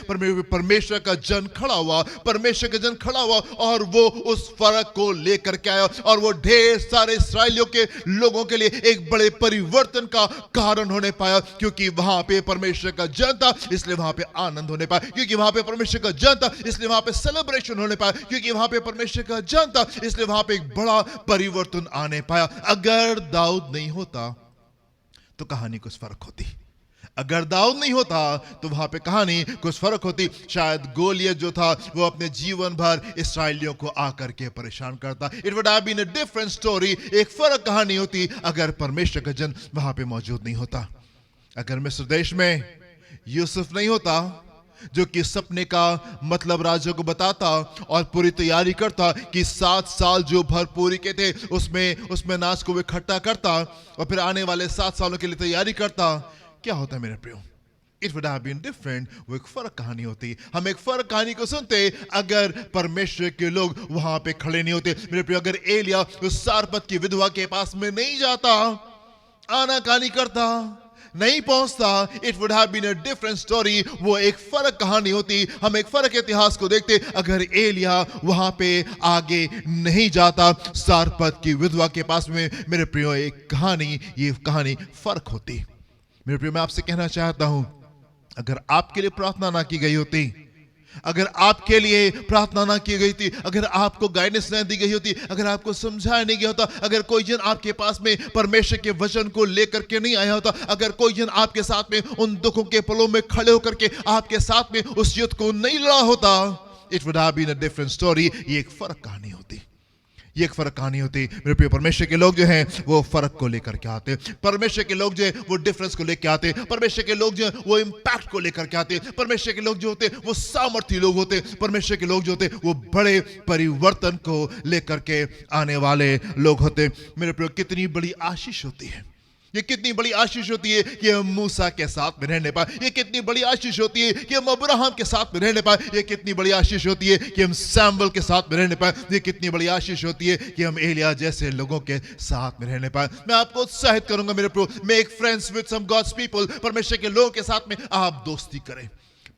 Speaker 1: परमेश्वर का जन खड़ा हुआ, परमेश्वर का जन खड़ा हुआ और वो उस फर्क को लेकर के आया और वो ढेर सारे इस्राएलियों के लोगों के लिए एक बड़े परिवर्तन का कारण होने पाया। क्योंकि वहां पे परमेश्वर का जन था, इसलिए वहां पे आनंद होने पाया, क्योंकि वहां पे परमेश्वर का जन था, इसलिए वहां पे सेलिब्रेशन होने पाया, क्योंकि वहां पे परमेश्वर का जन था, इसलिए वहां पे एक बड़ा परिवर्तन आने पाया। अगर दाऊद नहीं होता तो कहानी कुछ फर्क होती, अगर दाऊद नहीं होता तो वहां पे कहानी कुछ फर्क होती। शायद गोलियत जो था वो अपने जीवन भर इस्राएलियों को आकर के परेशान करता। It would have been a different story, एक फर्क कहानी होती अगर परमेश्वर का जन वहां पे मौजूद नहीं होता। अगर मिस्र देश में यूसुफ नहीं होता, जो कि सपने का मतलब राजा को बताता और पूरी तैयारी करता कि 7 साल जो भरपूरी के थे उसमें अनाज को इकट्ठा करता और फिर आने वाले 7 सालों के लिए तैयारी करता, क्या होता है मेरे प्रियो? It would have been different. वो एक फर्क कहानी होती। हम एक फर्क कहानी को सुनते अगर परमेश्वर के लोग वहां पे खड़े नहीं होते। मेरे प्रियो, अगर एलिया उस सारपत की विधवा के पास में नहीं जाता, आनाकानी करता, नहीं पहुंचता, it would have been a different story. वो एक फर्क कहानी होती। हम एक फर्क इतिहास को देखते अगर एलिया वहां पे आगे नहीं जाता सारपत की विधवा के पास में। मेरे प्रियो, एक कहानी, ये कहानी फर्क होती। मेरे प्रिय, मैं आपसे कहना चाहता हूं, अगर आपके लिए प्रार्थना ना की गई होती, अगर आपके लिए प्रार्थना ना की गई थी, अगर आपको गाइडेंस ना दी गई होती, अगर आपको समझाया नहीं गया होता, अगर कोई जन आपके पास में परमेश्वर के वचन को लेकर के नहीं आया होता, अगर कोई जन आपके साथ में उन दुखों के पलों में खड़े होकर के आपके साथ में उस युद्ध को नहीं लड़ा होता, it would have been a different story. ये एक फर्क कहानी होती, ये एक फर्क कहानी होती। मेरे प्रिय, परमेश्वर के लोग जो हैं वो फर्क को लेकर के आते, परमेश्वर के लोग जो है वो डिफरेंस को लेकर आते, परमेश्वर के लोग जो है वो इंपैक्ट को लेकर के आते, परमेश्वर के लोग जो होते वो सामर्थ्य लोग होते, परमेश्वर के लोग जो होते वो बड़े परिवर्तन को लेकर के आने वाले लोग होते। मेरे प्रिय, कितनी बड़ी आशीष होती है, ये कितनी बड़ी आशीष होती है कि हम मूसा के साथ में रहने पाए, ये कितनी बड़ी आशीष होती है कि हम अब्राहम के साथ में रहने पाए, ये कितनी बड़ी आशीष होती है कि हम सैमुअल के साथ में रहने पाए, ये कितनी बड़ी आशीष होती है कि हम एलिया जैसे लोगों के साथ में रहने पाए। मैं आपको उत्साहित करूंगा मेरे प्रो, make friends with some God's people. परमेश्वर के लोगों के साथ में आप दोस्ती करें,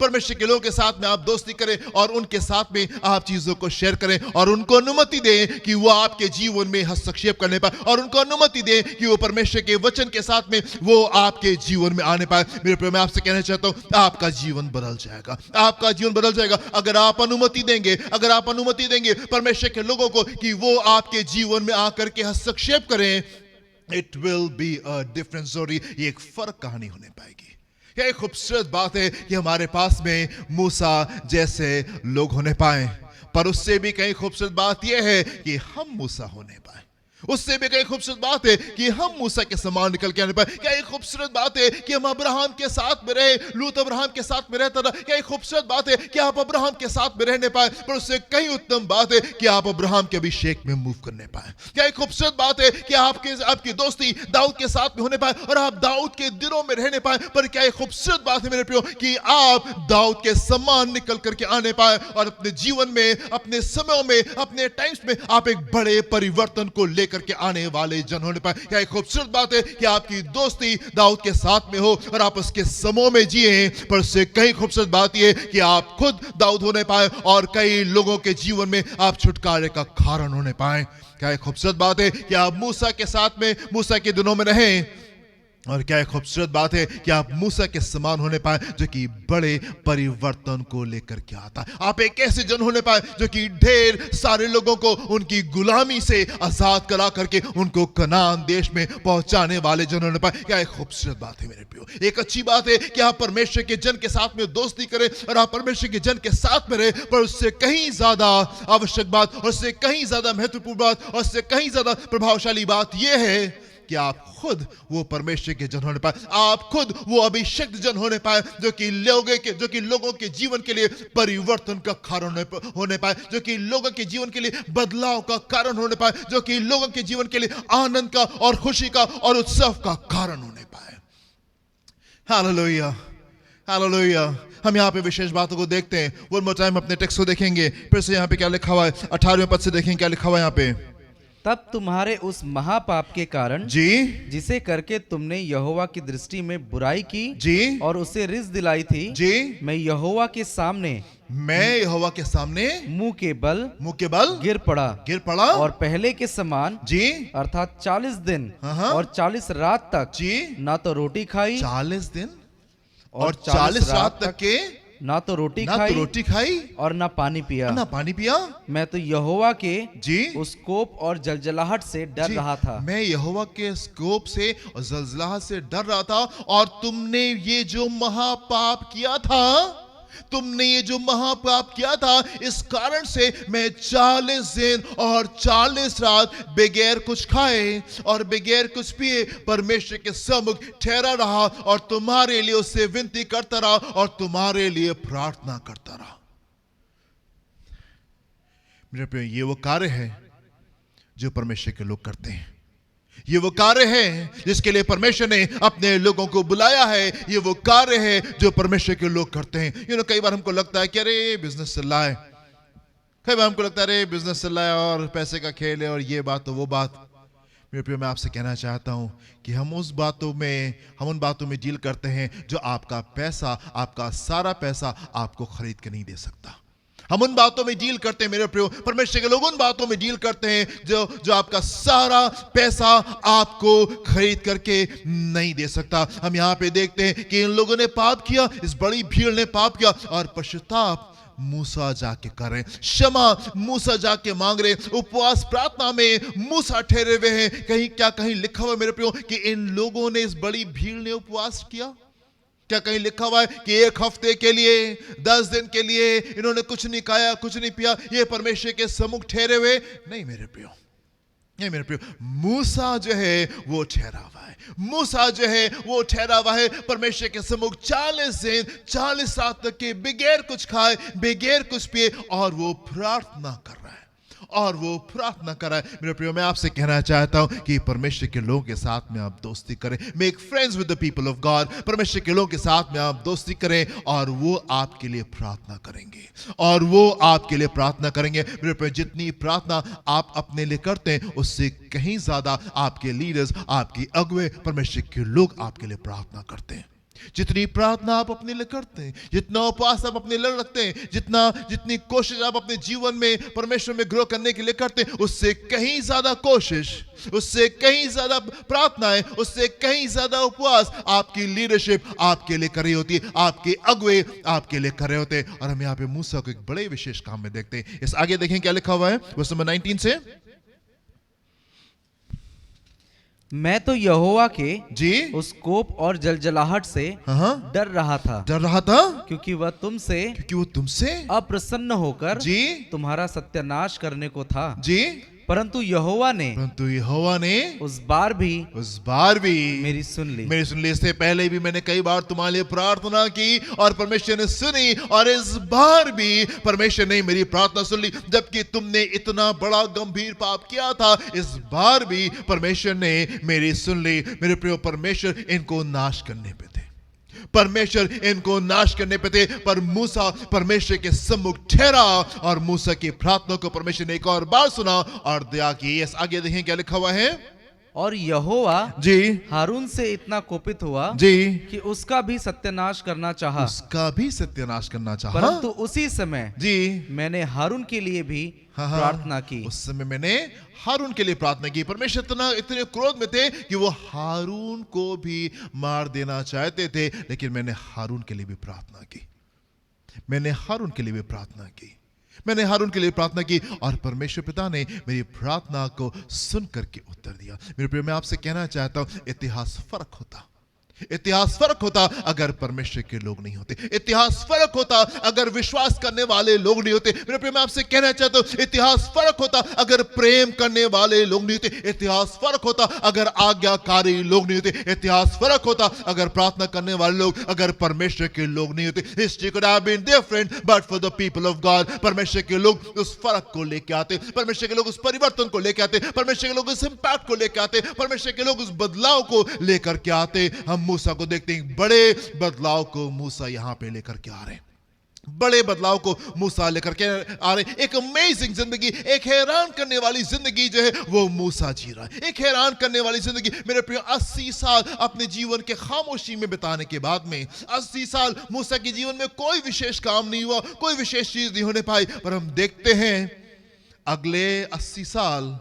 Speaker 1: परमेश्वर के लोगों के साथ में आप दोस्ती करें और उनके साथ में आप चीजों को शेयर करें और उनको अनुमति दें कि वो आपके जीवन में हस्तक्षेप करने पाए और उनको अनुमति दें कि वो परमेश्वर के वचन के साथ में वो आपके जीवन में आने पाए। मेरे प्रिय, मैं आपसे कहना चाहता हूं, आपका जीवन बदल जाएगा, आपका जीवन बदल जाएगा अगर आप अनुमति देंगे, अगर आप अनुमति देंगे परमेश्वर के लोगों को कि वो आपके जीवन में आकर के हस्तक्षेप करें। It will be a different story. ये एक फर्क कहानी होने पाएगी। क्या एक खूबसूरत बात है कि हमारे पास में मूसा जैसे लोग होने पाए, पर उससे भी कहीं खूबसूरत बात यह है कि हम मूसा होने पाए। उससे भी कई खूबसूरत बात है कि हम मूसा के समान निकल के आने पाए। क्या एक खूबसूरत बात है कि हम अब्राहम के साथ में रहे, लूत अब्राहम के साथ में रहता था। क्या एक खूबसूरत बात है कि आप अब्राहम के साथ में रहने पाए, पर उससे कई उत्तम बात है कि आप अब्राहम के अभिषेक में मूव करने पाए। क्या एक खूबसूरत बात है कि आपकी दोस्ती दाऊद के साथ में होने पाए और आप दाऊद के दिनों में रहने पाए। पर क्या एक खूबसूरत बात है मेरे प्रियो कि आप दाऊद के समान निकल करके आने पाए और अपने जीवन में, अपने समयों में, अपने टाइम्स में आप एक बड़े परिवर्तन को करके आने वाले जन होने पाए। क्या एक खूबसूरत बात है कि आपकी दोस्ती दाऊद के साथ में हो और आप उसके समूह में जिए। पर उससे कई खूबसूरत बात यह कि आप खुद दाऊद होने पाए और कई लोगों के जीवन में आप छुटकारे का कारण होने पाए। क्या एक खूबसूरत बात है कि आप मूसा के साथ में, मूसा के दिनों में रहें और क्या एक खूबसूरत बात है कि आप मूसा के समान होने पाए जो कि बड़े परिवर्तन को लेकर के आता है। आप एक ऐसे जन होने पाए जो कि ढेर सारे लोगों को उनकी गुलामी से आजाद करा करके उनको कनान देश में पहुंचाने वाले जन होने पाए। क्या एक खूबसूरत बात है मेरे प्रियो। एक अच्छी बात है कि आप परमेश्वर के जन के साथ में दोस्ती करें और आप परमेश्वर के जन के साथ में रहे, पर उससे कहीं ज्यादा आवश्यक बात और उससे कहीं ज्यादा महत्वपूर्ण बात और उससे कहीं ज्यादा प्रभावशाली बात यह है कि आप खुद वो परमेश्वर के जन होने पाए, आप खुद वो अभिषिक्त जन होने पाए जो कि लोगों के जीवन के लिए परिवर्तन का कारण होने पाए, जो कि लोगों के जीवन के लिए बदलाव का कारण होने पाए, जो कि लोगों के जीवन के लिए आनंद का और खुशी का और उत्सव का कारण होने पाए। Hallelujah, hallelujah. हम यहाँ पे विशेष बातों को देखते हैं। वन मोर टाइम अपने टेक्स्ट को देखेंगे फिर से। यहाँ पे क्या लिखा हुआ है 18वें पद से देखेंगे क्या लिखा हुआ है यहाँ पे।
Speaker 4: तब तुम्हारे उस महापाप के कारण
Speaker 1: जी,
Speaker 4: जिसे करके तुमने यहोवा की दृष्टि में बुराई की
Speaker 1: जी,
Speaker 4: और उसे रिस दिलाई थी,
Speaker 1: जी,
Speaker 4: मैं यहोवा के सामने मुंह के बल गिर पड़ा और पहले के समान
Speaker 1: जी,
Speaker 4: अर्थात 40 दिन
Speaker 1: हाँ।
Speaker 4: और 40 रात तक
Speaker 1: जी,
Speaker 4: ना तो रोटी खाई
Speaker 1: 40 दिन और 40 रात तक के
Speaker 4: ना तो रोटी खाई और ना पानी पिया। मैं तो यहोवा के
Speaker 1: जी
Speaker 4: उस कोप और जलजलाहट से डर रहा था।
Speaker 1: मैं यहोवा के कोप से और जलजलाहट से डर रहा था। और तुमने ये जो महापाप किया था इस कारण से मैं 40 दिन और 40 रात बगैर कुछ खाए और बगैर कुछ पिए परमेश्वर के सम्मुख ठहरा रहा और तुम्हारे लिए उससे विनती करता रहा और तुम्हारे लिए प्रार्थना करता रहा। मेरे प्रिय, ये वो कार्य है जो परमेश्वर के लोग करते हैं। ये वो कार्य है जिसके लिए परमेश्वर ने अपने लोगों को बुलाया है। ये वो कार्य है जो परमेश्वर के लोग करते हैं। कई बार हमको लगता है कि अरे बिजनेस चल रहा है, कई बार हमको लगता है अरे बिजनेस चल रहा है और पैसे का खेल है और ये बात तो वो बात। मेरे प्रिय, मैं आपसे कहना चाहता हूं कि हम उन बातों में डील करते हैं जो आपका पैसा, आपका सारा पैसा आपको खरीद के नहीं दे सकता। हम उन बातों में डील करते हैं मेरे प्रियो, परमेश्वर के लोग उन बातों में डील करते हैं जो आपका सारा पैसा आपको खरीद करके नहीं दे सकता। हम यहाँ पे देखते हैं कि इन लोगों ने पाप किया, इस बड़ी भीड़ ने पाप किया और पश्चाताप मूसा जाके कर रहे, क्षमा मूसा जाके मांग रहे, उपवास प्रार्थना में मूसा ठहरे हुए हैं। कहीं लिखा हुआ मेरे प्रियो कि इन लोगों ने, इस बड़ी भीड़ ने उपवास किया? क्या कहीं लिखा हुआ है कि 1 हफ्ते के लिए, 10 दिन के लिए इन्होंने कुछ नहीं खाया, कुछ नहीं पिया, ये परमेश्वर के सम्मुख ठहरे हुए? नहीं मेरे प्रियो, नहीं मेरे प्रियो। मूसा जो है वो ठहरा हुआ है, मूसा जो है वो ठहरा हुआ है परमेश्वर के सम्मुख 40 दिन 40 रात तक के बगैर कुछ खाए, बगैर कुछ पिए और वो प्रार्थना कर रहा है मेरे प्रियो, मैं आपसे कहना चाहता हूं कि परमेश्वर के लोगों के साथ में आप दोस्ती करें। Make friends with the people of God. परमेश्वर के लोगों के साथ में आप दोस्ती करें और वो आपके लिए प्रार्थना करेंगे मेरे प्रियो, जितनी प्रार्थना आप अपने लिए करते हैं उससे कहीं ज्यादा आपके लीडर्स, आपके अगुवे, परमेश्वर के लोग आपके लिए प्रार्थना करते हैं। जितनी प्रार्थना आप अपने लिए करते हैं, जितना उपवास आप अपने लिए रखते हैं, जितनी कोशिश आप अपने जीवन में परमेश्वर में ग्रो करने के लिए करते हैं, उससे कहीं ज्यादा कोशिश, उससे कहीं ज्यादा प्रार्थनाएं, उससे कहीं ज्यादा उपवास आपकी लीडरशिप आपके लिए कर रही होती है, आपके अगुवे आपके लिए कर रहे होते हैं। और हम यहाँ पे मूसा को एक बड़े विशेष काम में देखते हैं। इस आगे देखें क्या लिखा हुआ है वर्स नंबर 19 से।
Speaker 4: मैं तो यहोवा के
Speaker 1: जी
Speaker 4: उस कोप और जलजलाहट से डर रहा था क्योंकि वो तुमसे अप्रसन्न होकर
Speaker 1: जी
Speaker 4: तुम्हारा सत्यानाश करने को था
Speaker 1: जी।
Speaker 4: परंतु यहोवा ने उस बार भी मेरी सुन ली।
Speaker 1: इससे पहले भी मैंने कई बार तुम्हारे लिए प्रार्थना की और परमेश्वर ने सुनी, और इस बार भी परमेश्वर ने मेरी प्रार्थना सुन ली। जबकि तुमने इतना बड़ा गंभीर पाप किया था, इस बार भी परमेश्वर ने मेरी सुन ली। मेरे प्रिय, परमेश्वर इनको नाश करने पे थे, पर मूसा परमेश्वर के सम्मुख ठहरा और मूसा की प्रार्थना को परमेश्वर ने एक और बार सुना और दया की। आगे देखें क्या लिखा हुआ है।
Speaker 4: और यहोवा
Speaker 1: जी
Speaker 4: हारून से इतना कोपित हुआ
Speaker 1: जी,
Speaker 4: कि उसका भी सत्यानाश करना चाहा,
Speaker 1: उसका भी सत्यानाश करना चाहा।
Speaker 4: परंतु उसी समय
Speaker 1: जी
Speaker 4: मैंने हारून के लिए भी
Speaker 1: हाँ,
Speaker 4: प्रार्थना की।
Speaker 1: उस समय मैंने हारून के लिए प्रार्थना की। परमेश्वर इतने क्रोध में थे कि वो हारून को भी मार देना चाहते थे, लेकिन मैंने हारून के लिए भी प्रार्थना की। मैंने हारून के लिए भी प्रार्थना की। मैंने हारून के लिए प्रार्थना की और परमेश्वर पिता ने मेरी प्रार्थना को सुन करके उत्तर दिया। मेरे प्रिय, मैं आपसे कहना चाहता हूं, इतिहास फर्क होता, इतिहास फर्क होता अगर परमेश्वर के लोग नहीं होते। इतिहास फर्क होता अगर विश्वास करने वाले लोग नहीं होते। मेरे प्रिय, मैं आपसे कहना चाहता हूं, इतिहास फर्क होता अगर प्रेम करने वाले लोग नहीं होते। इतिहास फर्क होता अगर आज्ञाकारी लोग नहीं होते। इतिहास फर्क होता अगर प्रार्थना करने वाले लोग, अगर परमेश्वर के लोग नहीं होते। History could have been different but for the people of God। परमेश्वर के लोग उस फर्क को लेके आते, परमेश्वर के लोग उस परिवर्तन को लेके आते, परमेश्वर के लोग उस इंपैक्ट को लेके आते, परमेश्वर के लोग उस बदलाव को लेकर के आते। हम मूसा को देखते हैं, बड़े बदलाव को मूसा यहां पे लेकर के आ रहे हैं, बड़े बदलाव को मूसा लेकर के आ रहे हैं। एक अमेजिंग जिंदगी, एक हैरान करने वाली जिंदगी जो है वो मूसा जी रहा है। एक हैरान करने वाली जिंदगी। मेरे प्रिय, 80 साल अपने जीवन के खामोशी में बिताने के बाद में, 80 साल मूसा के जीवन में कोई विशेष काम नहीं हुआ, कोई विशेष चीज नहीं होने पाई, पर हम देखते हैं अगले 80 साल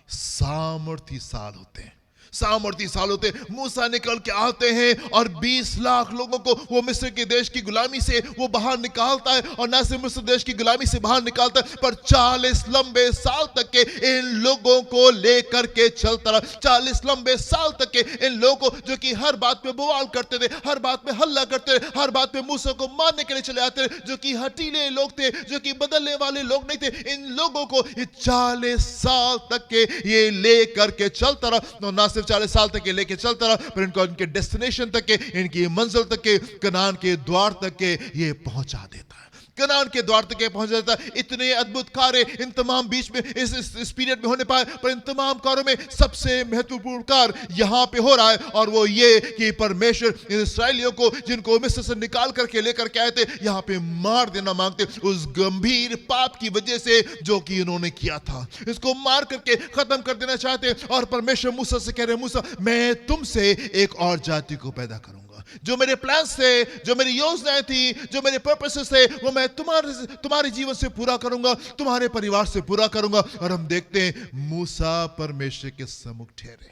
Speaker 1: सामर्थी साल होते हैं, सामर्थी साल होते। मूसा निकल के आते हैं और 20 लाख लोगों को वो मिस्र के देश की गुलामी से वो बाहर निकालता है, और ना सिर्फ मिस्र देश की गुलामी से बाहर निकालता है, पर 40 लंबे साल तक के इन लोगों को लेकर के चलता रहा। 40 लंबे साल तक के इन लोगों को, जो कि हर बात पे बवाल करते थे, हर बात पे हल्ला करते थे, हर बात पे मूसा को मारने के लिए चले आते थे, जो कि हटीले लोग थे, जो कि बदलने वाले लोग नहीं थे, इन लोगों को ये 40 साल तक के ये लेकर के चलता रहा। ना 40 साल तक के लेके चलता रहा, पर इनको इनके डेस्टिनेशन तक के, इनकी मंजिल तक के, कनान के द्वार तक के ये पहुंचा देता है, कनान के द्वार तक के पहुंच जाता है। इतने अद्भुत कार्य इन तमाम बीच में इस पीरियड में होने पाए, पर इन तमाम कार्यों में सबसे महत्वपूर्ण कार्य यहां पे हो रहा है, और वो ये कि परमेश्वर इन इस्राएलियों को, जिनको मिस्र से निकाल करके लेकर के आए थे, यहां पे मार देना मांगते, उस गंभीर पाप की वजह से जो कि इन्होंने किया था, इसको मार करके खत्म कर देना चाहते। और परमेश्वर मूसा से कह रहे, मूसा, मैं तुमसे एक और जाति को पैदा करूंगा, जो मेरे प्लान्स थे, जो मेरी योजनाएं थी, जो मेरे पर्पसेस थे, वो मैं तुम्हारे जीवन से पूरा करूंगा, तुम्हारे परिवार से पूरा करूंगा। और हम देखते हैं मूसा परमेश्वर के सम्मुख ठहरे,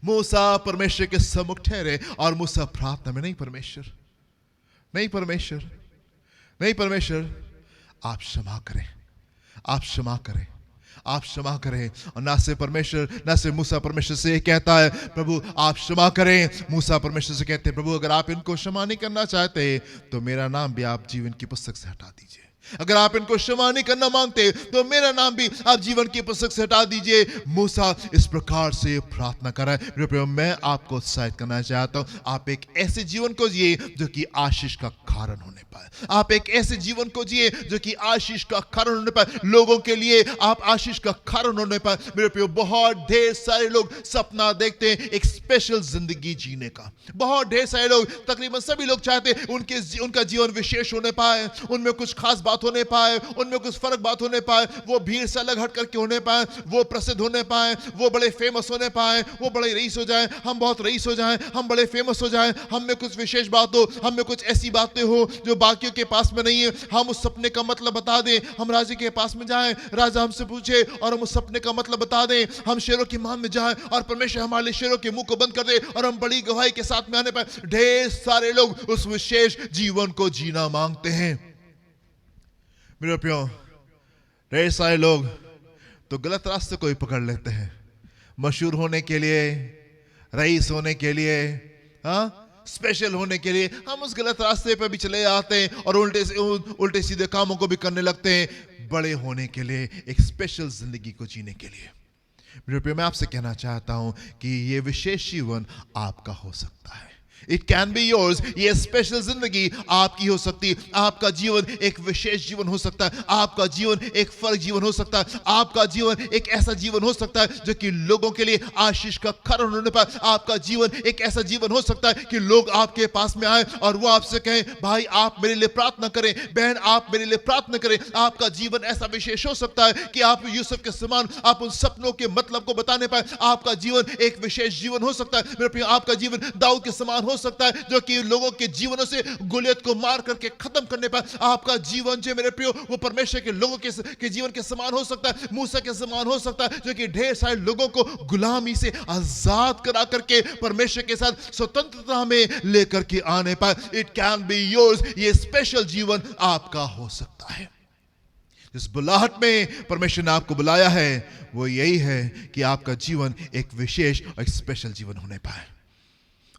Speaker 1: मूसा परमेश्वर के सम्मुख ठहरे, और मूसा प्रार्थना में, नहीं परमेश्वर, नहीं परमेश्वर, नहीं परमेश्वर, आप क्षमा करें, आप क्षमा करें, आप क्षमा करें। और ना से परमेश्वर, ना से मूसा परमेश्वर से कहता है, प्रभु आप क्षमा करें। मूसा परमेश्वर से कहते हैं, प्रभु अगर आप इनको क्षमा नहीं करना चाहते तो मेरा नाम भी आप जीवन की पुस्तक से हटा दीजिए। अगर आप इनको क्षमा नहीं करना मांगते तो मेरा नाम भी आप जीवन की पुस्तक से हटा दीजिए। मूसा इस प्रकार से प्रार्थना कर रहा है। मेरे प्रिय, मैं आपको उत्साहित करना चाहता हूं, आप एक ऐसे जीवन को जिए जो कि आशीष का कारण होने पाए। आप एक ऐसे जीवन को जिए जो कि आशीष का कारण होने पाए, लोगों के लिए आप आशीष का कारण होने पाए। मेरे प्रिय, बहुत ढेर सारे लोग सपना देखते हैं एक स्पेशल जिंदगी जीने का। बहुत ढेर सारे लोग, तकरीबन सभी लोग चाहते हैं उनका जीवन विशेष होने पाए, उनमें कुछ खास बात होने पाए, उनमें कुछ फर्क बात होने पाए, वो भीड़ से अलग हट करके होने पाए, वो प्रसिद्ध होने पाए, वो बड़े फेमस होने पाए, वो बड़े रईस हो जाएं, हम बहुत रईस हो जाएं, हम बड़े फेमस हो जाएं, हम में कुछ विशेष बात हो, हम में कुछ ऐसी बातें हो जो बाकियों के पास में नहीं है। हम उस सपने का मतलब बता दें, हम राजा के पास में जाएं, राजा हमसे पूछे और हम उस सपने का मतलब बता दें, हम शेरों की मान में जाएं और परमेश्वर हमारे लिए शेरों के मुंह को बंद कर दे और हम बड़ी गवाही के साथ में आने पाए। ढेर सारे लोग उस विशेष जीवन को जीना मांगते हैं। मेरे प्रियो, ढेर सारे लोग तो गलत रास्ते को ही पकड़ लेते हैं, मशहूर होने के लिए, रईस होने के लिए, स्पेशल होने के लिए हम उस गलत रास्ते पे भी चले आते हैं और उल्टे सीधे कामों को भी करने लगते हैं, बड़े होने के लिए, एक स्पेशल जिंदगी को जीने के लिए। मेरे प्रिय, मैं आपसे कहना चाहता हूं कि ये विशेष जीवन आपका हो सकता है, It can be yours. ये स्पेशल जिंदगी आपकी हो सकती है। आपका जीवन एक विशेष जीवन हो सकता है। आपका जीवन एक फर्क जीवन हो सकता है। आपका जीवन एक ऐसा जीवन हो सकता है जो कि लोगों के लिए आशीष का कारण होने पर, आपका जीवन एक ऐसा जीवन हो सकता है कि लोग आपके पास में आए और वो आपसे कहें, भाई आप मेरे लिए प्रार्थना करें, बहन आप मेरे लिए प्रार्थना करें। आपका जीवन ऐसा विशेष हो सकता है कि आप यूसुफ के समान आप उन सपनों के मतलब को बताने पाए। आपका जीवन एक विशेष जीवन हो सकता है मेरे प्रिय। आपका जीवन दाऊद के समान हो सकता है जो कि लोगों के जीवनों से गोलियत को मार करके खत्म करने पर। आपका जीवन जो मेरे प्रियो वो परमेश्वर के लोगों के जीवन के समान हो सकता है, मूसा के समान हो सकता है जो कि ढेर सारे लोगों को गुलामी से आजाद करा करके परमेश्वर के साथ स्वतंत्रता में लेकर के आने पर। It can be yours. ये स्पेशल जीवन आपका हो सकता है। जिस बुलाहट में परमेश्वर ने आपको बुलाया है वो यही है कि आपका जीवन एक विशेष और एक स्पेशल जीवन होने पाए।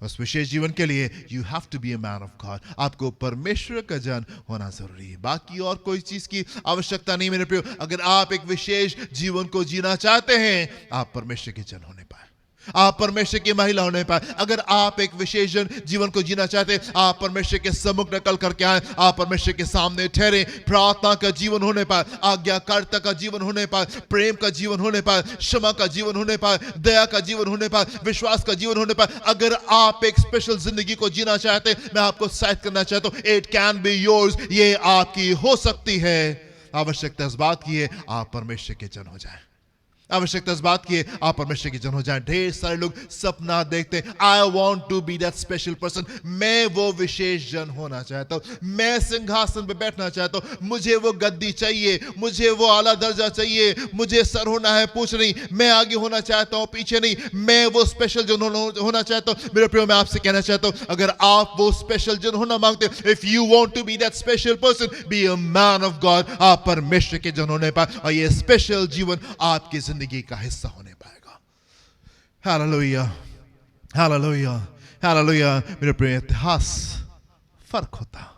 Speaker 1: उस विशेष जीवन के लिए you have to be a man of God. आपको परमेश्वर का जन होना जरूरी है। बाकी और कोई चीज की आवश्यकता नहीं मेरे प्रियो। अगर आप एक विशेष जीवन को जीना चाहते हैं, आप परमेश्वर के जन होने पाए, आप परमेश्वर की महिला होने पाए। अगर आप एक विशेष जीवन को जीना चाहते हैं, आप परमेश्वर के सम्मुख निकल करके आए, आप परमेश्वर के सामने ठहरे। प्रार्थना का जीवन होने पाए, आज्ञाकारिता का जीवन होने पाए, प्रेम का जीवन होने पाए, क्षमा का जीवन होने पाए, दया का जीवन होने पाए, विश्वास का जीवन होने पाए। अगर आप एक स्पेशल जिंदगी को जीना चाहते हैं, मैं आपको उत्साहित करना चाहता हूं, इट कैन बी योर्स। ये आपकी हो सकती है। आवश्यकता इस बात की है आप परमेश्वर के जन हो जाए। आवश्यकता इस बात की है आप परमेश्वर के जन हो जाएं। ढेर सारे लोग सपना देखते हैं, I want to be that special person. मैं वो विशेष जन होना चाहता हूं, मैं सिंहासन पे बैठना चाहता हूं, मुझे वो गद्दी चाहिए, मुझे वो आला दर्जा चाहिए, मुझे सर होना है पूछ नहीं, मैं आगे होना चाहता हूं पीछे नहीं, मैं वो स्पेशल जन होना चाहता हूं। मेरे प्रियो मैं आपसे कहना चाहता हूं, अगर आप वो स्पेशल जन होना मांगते हैं, if you want to be that special person, be a man of God. आप परमेश्वर के जन होने पाए और ये स्पेशल जीवन आपकी जिंदगी का हिस्सा होने पाएगा। Hallelujah, hallelujah, hallelujah. मेरे प्रिय इतिहास फर्क होता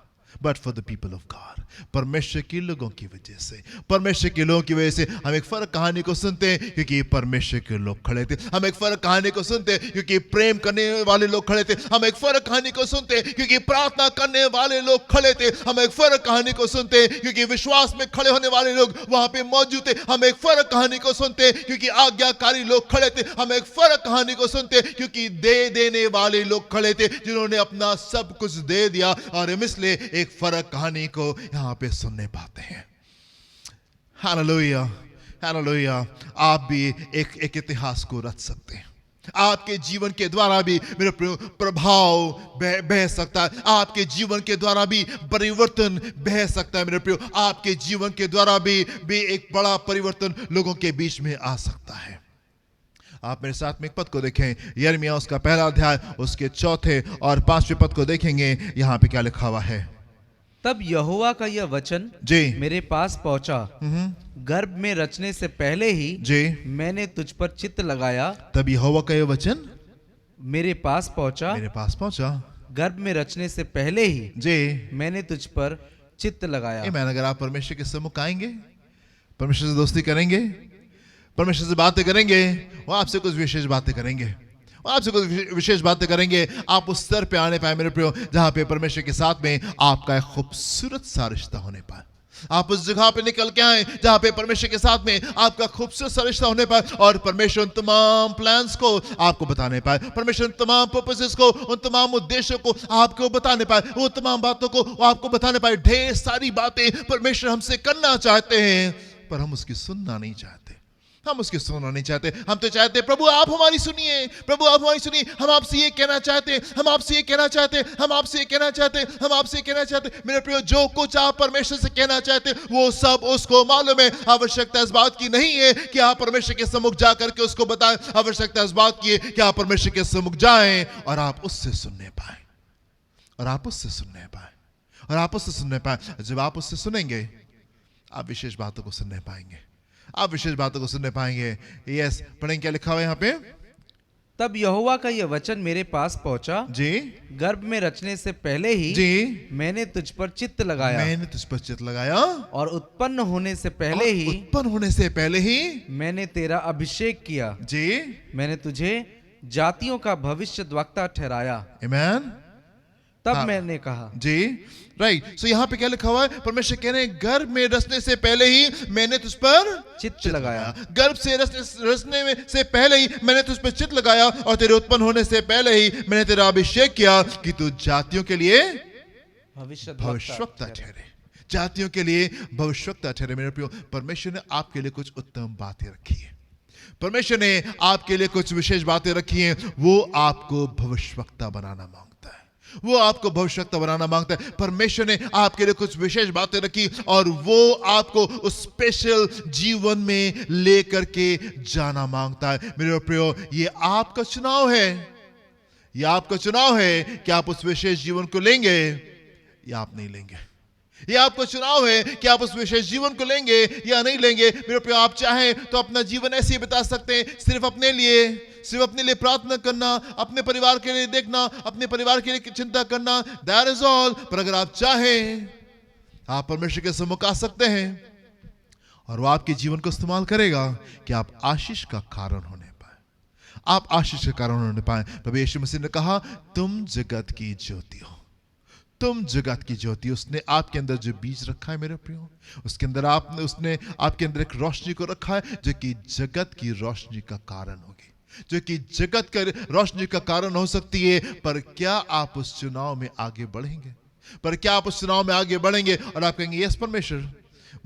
Speaker 1: but for the people of God. परमेश्वर के लोगों की वजह से, परमेश्वर के लोगों की वजह से हम एक फर्क कहानी को सुनते हैं क्योंकि परमेश्वर के लोग खड़े थे। हम एक फर्क कहानी को सुनते हैं क्योंकि प्रेम करने वाले लोग खड़े थे। हम एक फर्क कहानी को सुनते हैं क्योंकि प्रार्थना करने वाले लोग खड़े थे। हम एक फर्क कहानी को सुनते हैं क्योंकि विश्वास में खड़े होने वाले लोग वहां पे मौजूद थे। हम एक फर्क कहानी को सुनते हैं क्योंकि आज्ञाकारी लोग खड़े थे। हम एक फर्क कहानी को सुनते हैं क्योंकि दे देने वाले लोग खड़े थे, जिन्होंने अपना सब कुछ दे दिया। और हम इसलिए एक फर्क कहानी को यहां पे सुनने पाते हैं। Hallelujah, hallelujah. आप भी एक इतिहास को रच सकते हैं। आपके जीवन के द्वारा भी मेरे प्रभाव बह सकता है। आपके जीवन के द्वारा भी परिवर्तन बह सकता है मेरे प्रियो। आपके जीवन के द्वारा भी एक बड़ा परिवर्तन लोगों के बीच में आ सकता है। आप मेरे साथ में एक पद को देखें, यिर्मयाह उसका पहला अध्याय उसके 4 और 5वें पद को देखेंगे। यहां पे क्या लिखा हुआ है?
Speaker 4: तब यहोवा का यह वचन
Speaker 1: जी
Speaker 4: मेरे पास पहुंचा, गर्भ में रचने से पहले ही
Speaker 1: जी
Speaker 4: मैंने तुझ पर चित्त लगाया।
Speaker 1: तब यहोवा का यह वचन
Speaker 4: मेरे पास पहुंचा,
Speaker 1: मेरे पास पहुंचा,
Speaker 4: गर्भ में रचने से पहले ही
Speaker 1: जी
Speaker 4: मैंने तुझ पर चित्त लगाया।
Speaker 1: आमीन। अगर आप परमेश्वर के सम्मुख आएंगे, परमेश्वर से दोस्ती करेंगे, परमेश्वर से बातें करेंगे, वो आपसे कुछ विशेष बातें करेंगे, आपसे कुछ विशेष बातें करेंगे। आप उस स्तर पे आने पाए मेरे प्रियो जहां पे परमेश्वर के साथ में आपका एक खूबसूरत सा रिश्ता होने पाए। आप उस जगह पे निकल के आए जहां पे परमेश्वर के साथ में आपका खूबसूरत सा रिश्ता होने पाए और परमेश्वर उन तमाम प्लान्स को आपको बताने पाए, परमेश्वर उन तमाम पर्पसेस को, उन तमाम उद्देश्यों को आपको बताने पाए, वो तमाम बातों को आपको बताने पाए। ढेर सारी बातें परमेश्वर हमसे करना चाहते हैं पर हम उसकी सुनना नहीं चाहते। हम उसकी सुनना नहीं चाहते। हम तो चाहते हैं प्रभु आप हमारी सुनिए, प्रभु आप हमारी सुनिए, हम आपसे ये कहना चाहते हैं, हम आपसे ये कहना चाहते हैं, हम आपसे ये कहना चाहते हैं, हम आपसे ये कहना चाहते हैं। मेरे प्रियो जो कुछ आप परमेश्वर से कहना चाहते हैं वो सब उसको मालूम है। आवश्यकता इस बात की नहीं है कि आप परमेश्वर के सम्मुख जा करके उसको बताएं। आवश्यकता इस बात की है कि आप परमेश्वर के सम्मुख जाएं और आप उससे सुनने पाए, और आप उससे सुनने पाए, और आप उससे सुनने पाए। जब आप उससे सुनेंगे आप विशेष बातों को सुनने पाएंगे, आप विशेष बातों को सुनने पाएंगे। यस, पढ़ेंगे क्या लिखा हुआ है यहाँ पे?
Speaker 4: तब यहोवा का यह वचन मेरे पास पहुंचा,
Speaker 1: जी
Speaker 4: गर्भ में रचने से पहले ही
Speaker 1: जी
Speaker 4: मैंने तुझ पर चित्त लगाया,
Speaker 1: मैंने तुझ पर चित्त लगाया,
Speaker 4: और उत्पन्न होने से पहले ही
Speaker 1: उत्पन्न होने से पहले ही
Speaker 4: मैंने तेरा अभिषेक किया।
Speaker 1: जी
Speaker 4: मैंने तुझे जातियों का भविष्यद्वक्ता ठहराया।
Speaker 1: Amen.
Speaker 4: तब
Speaker 1: हाँ।
Speaker 4: मैंने कहा,
Speaker 1: जी, राइट। सो यहाँ पे क्या लिखा हुआ है? परमेश्वर कह रहे हैं गर्भ में रचने से पहले ही मैंने तुझ पर
Speaker 4: चित्त लगाया।
Speaker 1: गर्भ से रचने में से पहले ही मैंने तुझ पर चित्त लगाया, और तेरे उत्पन्न होने से पहले ही मैंने तेरा अभिषेक किया कि तू जातियों के लिए भविष्यवक्ता ठहरे। जातियों के लिए भविष्यवक्ता ठहरे। मेरे प्रियो, परमेश्वर ने आपके लिए कुछ उत्तम बातें रखी है। परमेश्वर ने आपके लिए कुछ विशेष बातें रखी हैं। वो आपको भविष्यवक्ता बनाना मांगता है। वो आपको भविष्यवक्ता बनाना मांगता है। परमेश्वर ने आपके लिए कुछ विशेष बातें रखी, और वो आपको उस स्पेशल जीवन में लेकर के जाना मांगता है। मेरे प्रियो, ये आपका चुनाव है। ये आपका चुनाव है कि आप उस विशेष जीवन को लेंगे या आप नहीं लेंगे। ये आपका चुनाव है कि आप उस विशेष जीवन को लेंगे या नहीं लेंगे। मेरे प्रियो, आप चाहें तो अपना जीवन ऐसे ही बिता सकते हैं, सिर्फ अपने लिए प्रार्थना करना, अपने परिवार के लिए देखना, अपने परिवार के लिए चिंता करना, दैट इज ऑल। पर अगर आप चाहें, आप परमेश्वर के सम्मुख आ सकते हैं, और वो आपके जीवन को इस्तेमाल करेगा कि आप आशीष का कारण होने पाए। आप आशीष का कारण होने पाए। प्रभु यीशु मसीह ने कहा, तुम जगत की ज्योति हो। तुम जगत की ज्योति। उसने आपके अंदर जो बीज रखा है मेरे प्रियो, उसके अंदर उसने आपके अंदर एक रोशनी को रखा है, जो कि जगत की रोशनी का कारण होगी, जो कि जगत का रोशनी का कारण हो सकती है। पर क्या आप उस चुनाव में आगे बढ़ेंगे? पर क्या आप उस चुनाव में आगे बढ़ेंगे और आप कहेंगे, यस परमेश्वर,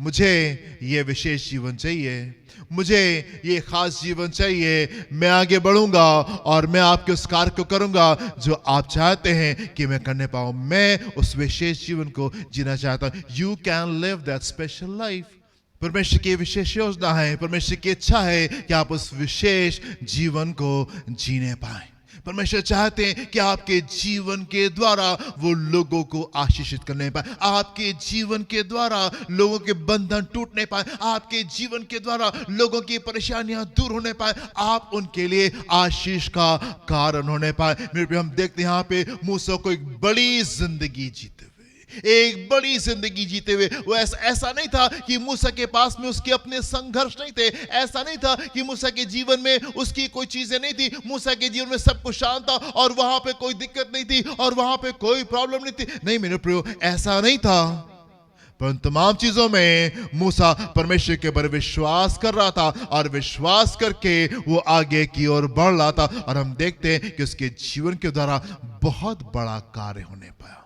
Speaker 1: मुझे ये विशेष जीवन चाहिए, मुझे ये खास जीवन चाहिए, मैं आगे बढ़ूंगा और मैं आपके उस कार्य को करूंगा जो आप चाहते हैं कि मैं करने पाऊं। मैं उस विशेष जीवन को जीना चाहता हूं। You can live that special life. परमेश्वर की विशेष योजना है, परमेश्वर की इच्छा है कि आप उस विशेष जीवन को जीने पाए। परमेश्वर चाहते हैं कि आपके जीवन के द्वारा वो लोगों को आशीषित करने पाए, आपके जीवन के द्वारा लोगों के बंधन टूटने पाए, आपके जीवन के द्वारा लोगों की परेशानियां दूर होने पाए, आप उनके लिए आशीष का कारण होने पाए। मेरे प्रिय, हम देखते हैं यहाँ पे मूसा को एक बड़ी जिंदगी जीते, एक बड़ी जिंदगी जीते हुए। वो ऐसा नहीं था कि मूसा के पास में उसके अपने संघर्ष नहीं थे, ऐसा नहीं था कि मूसा के जीवन में उसकी कोई चीजें नहीं थी। मूसा के जीवन में सब कुछ शांत था और वहां पे कोई दिक्कत नहीं थी और वहां पे कोई प्रॉब्लम नहीं थी। नहीं मेरे प्रियो, ऐसा नहीं था। पर तमाम चीजों में मूसा परमेश्वर के ऊपर विश्वास कर रहा था और विश्वास करके वो आगे की ओर बढ़ रहा था। और हम देखते हैं कि उसके जीवन के द्वारा बहुत बड़ा कार्य होने पाया,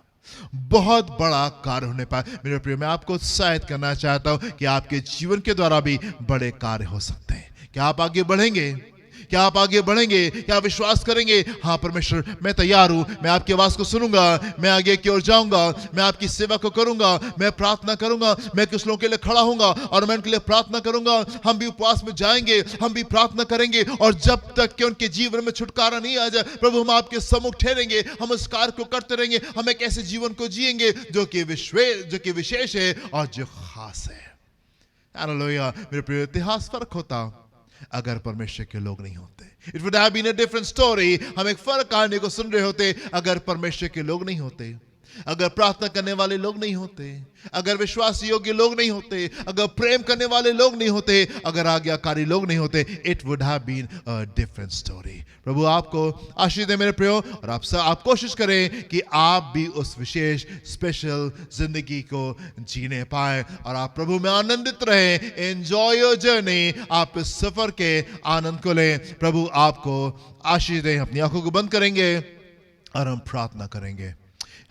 Speaker 1: बहुत बड़ा कार्य होने पाए। मेरे प्रिय, मैं आपको उत्साहित करना चाहता हूं कि आपके जीवन के द्वारा भी बड़े कार्य हो सकते हैं। क्या आप आगे बढ़ेंगे? क्या आप आगे बढ़ेंगे? क्या आप विश्वास करेंगे, हाँ परमेश्वर मैं तैयार हूं, मैं आपकी आवाज को सुनूंगा, मैं आगे की ओर जाऊंगा, मैं आपकी सेवा को करूंगा, मैं प्रार्थना करूंगा, मैं कुछ लोगों के लिए खड़ा होऊंगा और मैं उनके लिए प्रार्थना करूंगा। हम भी उपवास में जाएंगे, हम भी प्रार्थना करेंगे, और जब तक कि उनके जीवन में छुटकारा नहीं आ जाए, प्रभु हम आपके सम्मुख ठहरेंगे, हम उस कार्य को करते रहेंगे। हम एक ऐसे जीवन को जिएंगे जो कि विशेष है और जो खास है। हालेलुया। मेरे प्रिय, इतिहास फर्क होता अगर परमेश्वर के लोग नहीं होते। It would have been a different story। हम एक फर्क कहानी को सुन रहे होते अगर परमेश्वर के लोग नहीं होते, अगर प्रार्थना करने वाले लोग नहीं होते, अगर विश्वास योग्य लोग नहीं होते, अगर प्रेम करने वाले लोग नहीं होते, अगर आज्ञाकारी लोग नहीं होते, it would have been a different story। प्रभु आपको आशीष दे मेरे प्रियो, और आप कोशिश करें कि आप भी उस विशेष स्पेशल जिंदगी को जीने पाए और आप प्रभु में आनंदित रहें। Enjoy your journey. आप इस सफर के आनंद को लें। प्रभु आपको आशीष दें। अपनी आंखों को बंद करेंगे और हम प्रार्थना करेंगे।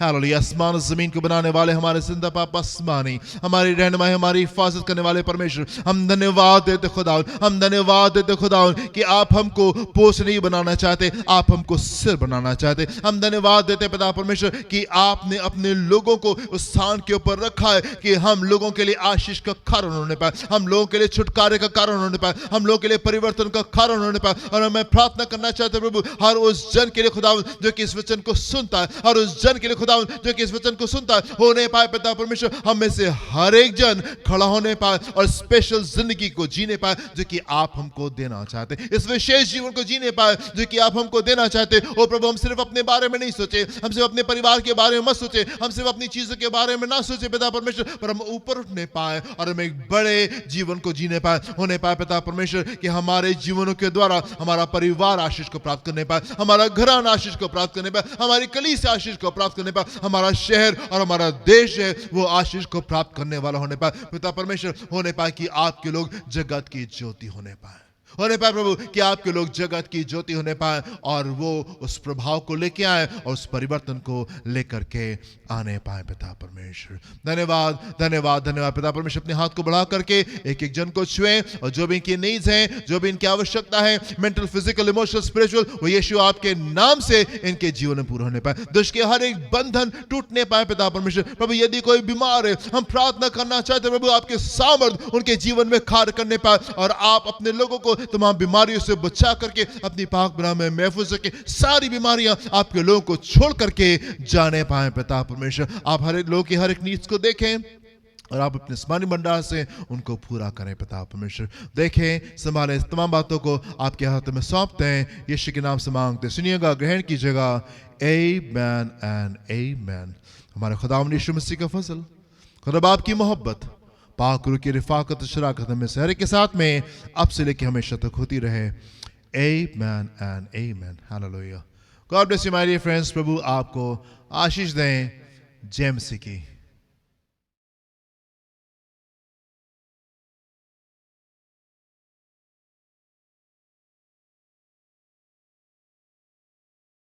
Speaker 1: हालेलुया। आसमान जमीन को बनाने वाले हमारे जिंदा पापा आसमानी, हमारी रहनुमाई, हमारी हिफाजत करने वाले परमेश्वर, हम धन्यवाद देते खुदावन, हम धन्यवाद देते खुदावन कि आप हमको पोष नहीं बनाना चाहते, आप हमको सिर बनाना चाहते। हम धन्यवाद देते पिता परमेश्वर कि आपने अपने लोगों को उस स्थान के ऊपर रखा है कि हम लोगों के लिए आशीष का कारण होने पाए, हम लोगों के लिए छुटकारे का कारण होने पाए, हम लोगों के लिए परिवर्तन का कारण होने पाए। और मैं प्रार्थना करना चाहता हूं प्रभु, हर उस जन के लिए खुदावन जो कि इस वचन को सुनता है, हर उस जन के लिए
Speaker 2: खुदा जो कि इस वचन को सुनता है होने पाए पिता परमेश्वर, हम में से हर एक जन खड़ा होने पाए और स्पेशल जिंदगी को जीने पाए जो कि आप हमको देना चाहते, इस विशेष जीवन को जीने पाए जो कि आप हमको देना चाहते। ओ प्रभु, हम सिर्फ अपने बारे में नहीं सोचे, हम सिर्फ अपने परिवार के बारे में मत सोचे, हम सिर्फ अपनी चीजों के बारे में ना सोचे पिता परमेश्वर, पर हम ऊपर उठने पाए और हम एक बड़े जीवन को जीने पाए, होने पाए पिता परमेश्वर कि हमारे जीवनों के द्वारा हमारा परिवार आशीष को प्राप्त करने पाए, हमारा घराना आशीष को प्राप्त करने पाए, हमारी कलीसिया आशीष को प्राप्त करने पाए, हमारा शहर और हमारा देश है वो आशीष को प्राप्त करने वाला होने पाए पिता परमेश्वर, होने पाए कि आपके लोग जगत की ज्योति होने पाए, होने पाए प्रभु कि आपके लोग जगत की ज्योति होने पाए और वो उस प्रभाव को लेके आए और उस परिवर्तन को लेकर के आने पाए पिता परमेश्वर। धन्यवाद धन्यवाद धन्यवाद पिता परमेश्वर, अपने हाथ को बढ़ा करके एक एक जन को छुए और जो भी इनकी नीड्स हैं, जो भी इनकी आवश्यकता है, मेंटल, फिजिकल, इमोशनल, स्पिरिचुअल, वो यीशु आपके नाम से इनके जीवन में पूरा होने पाए, दुष्ट के हर एक बंधन टूटने पाए पिता परमेश्वर। प्रभु यदि कोई बीमार है, हम प्रार्थना करना चाहते प्रभु आपके सामर्थ उनके जीवन में कार्य करने पाए और आप अपने लोगों को तमाम बीमारियों से बचा करके अपनी पाक बना में महफूज रखें, सारी बीमारियां आपके लोगों को छोड़ करके जाने पाए पिता परमेश्वर। आप हर एक लोग की हर एक नीड्स को देखें और आप अपने स्मरण भंडार से उनको पूरा करें पिता परमेश्वर। देखें, संभालें, तमाम बातों को आपके हाथ में सौंपते हैं, यीशु के नाम से मांगते, सुनिएगा, ग्रहण कीजिएगा। आमीन एंड आमीन। हमारे खुदावंद यीशु मसीह का फजल, खुदा बाप की मोहब्बत, पाक रूह की रिफाकत शराकत में से हर एक के साथ में अब से लेकर हमेशा तक होती रहे। Amen and amen. Hallelujah. God bless you my dear friends. प्रभु आपको आशीष दें। जय मसीह की।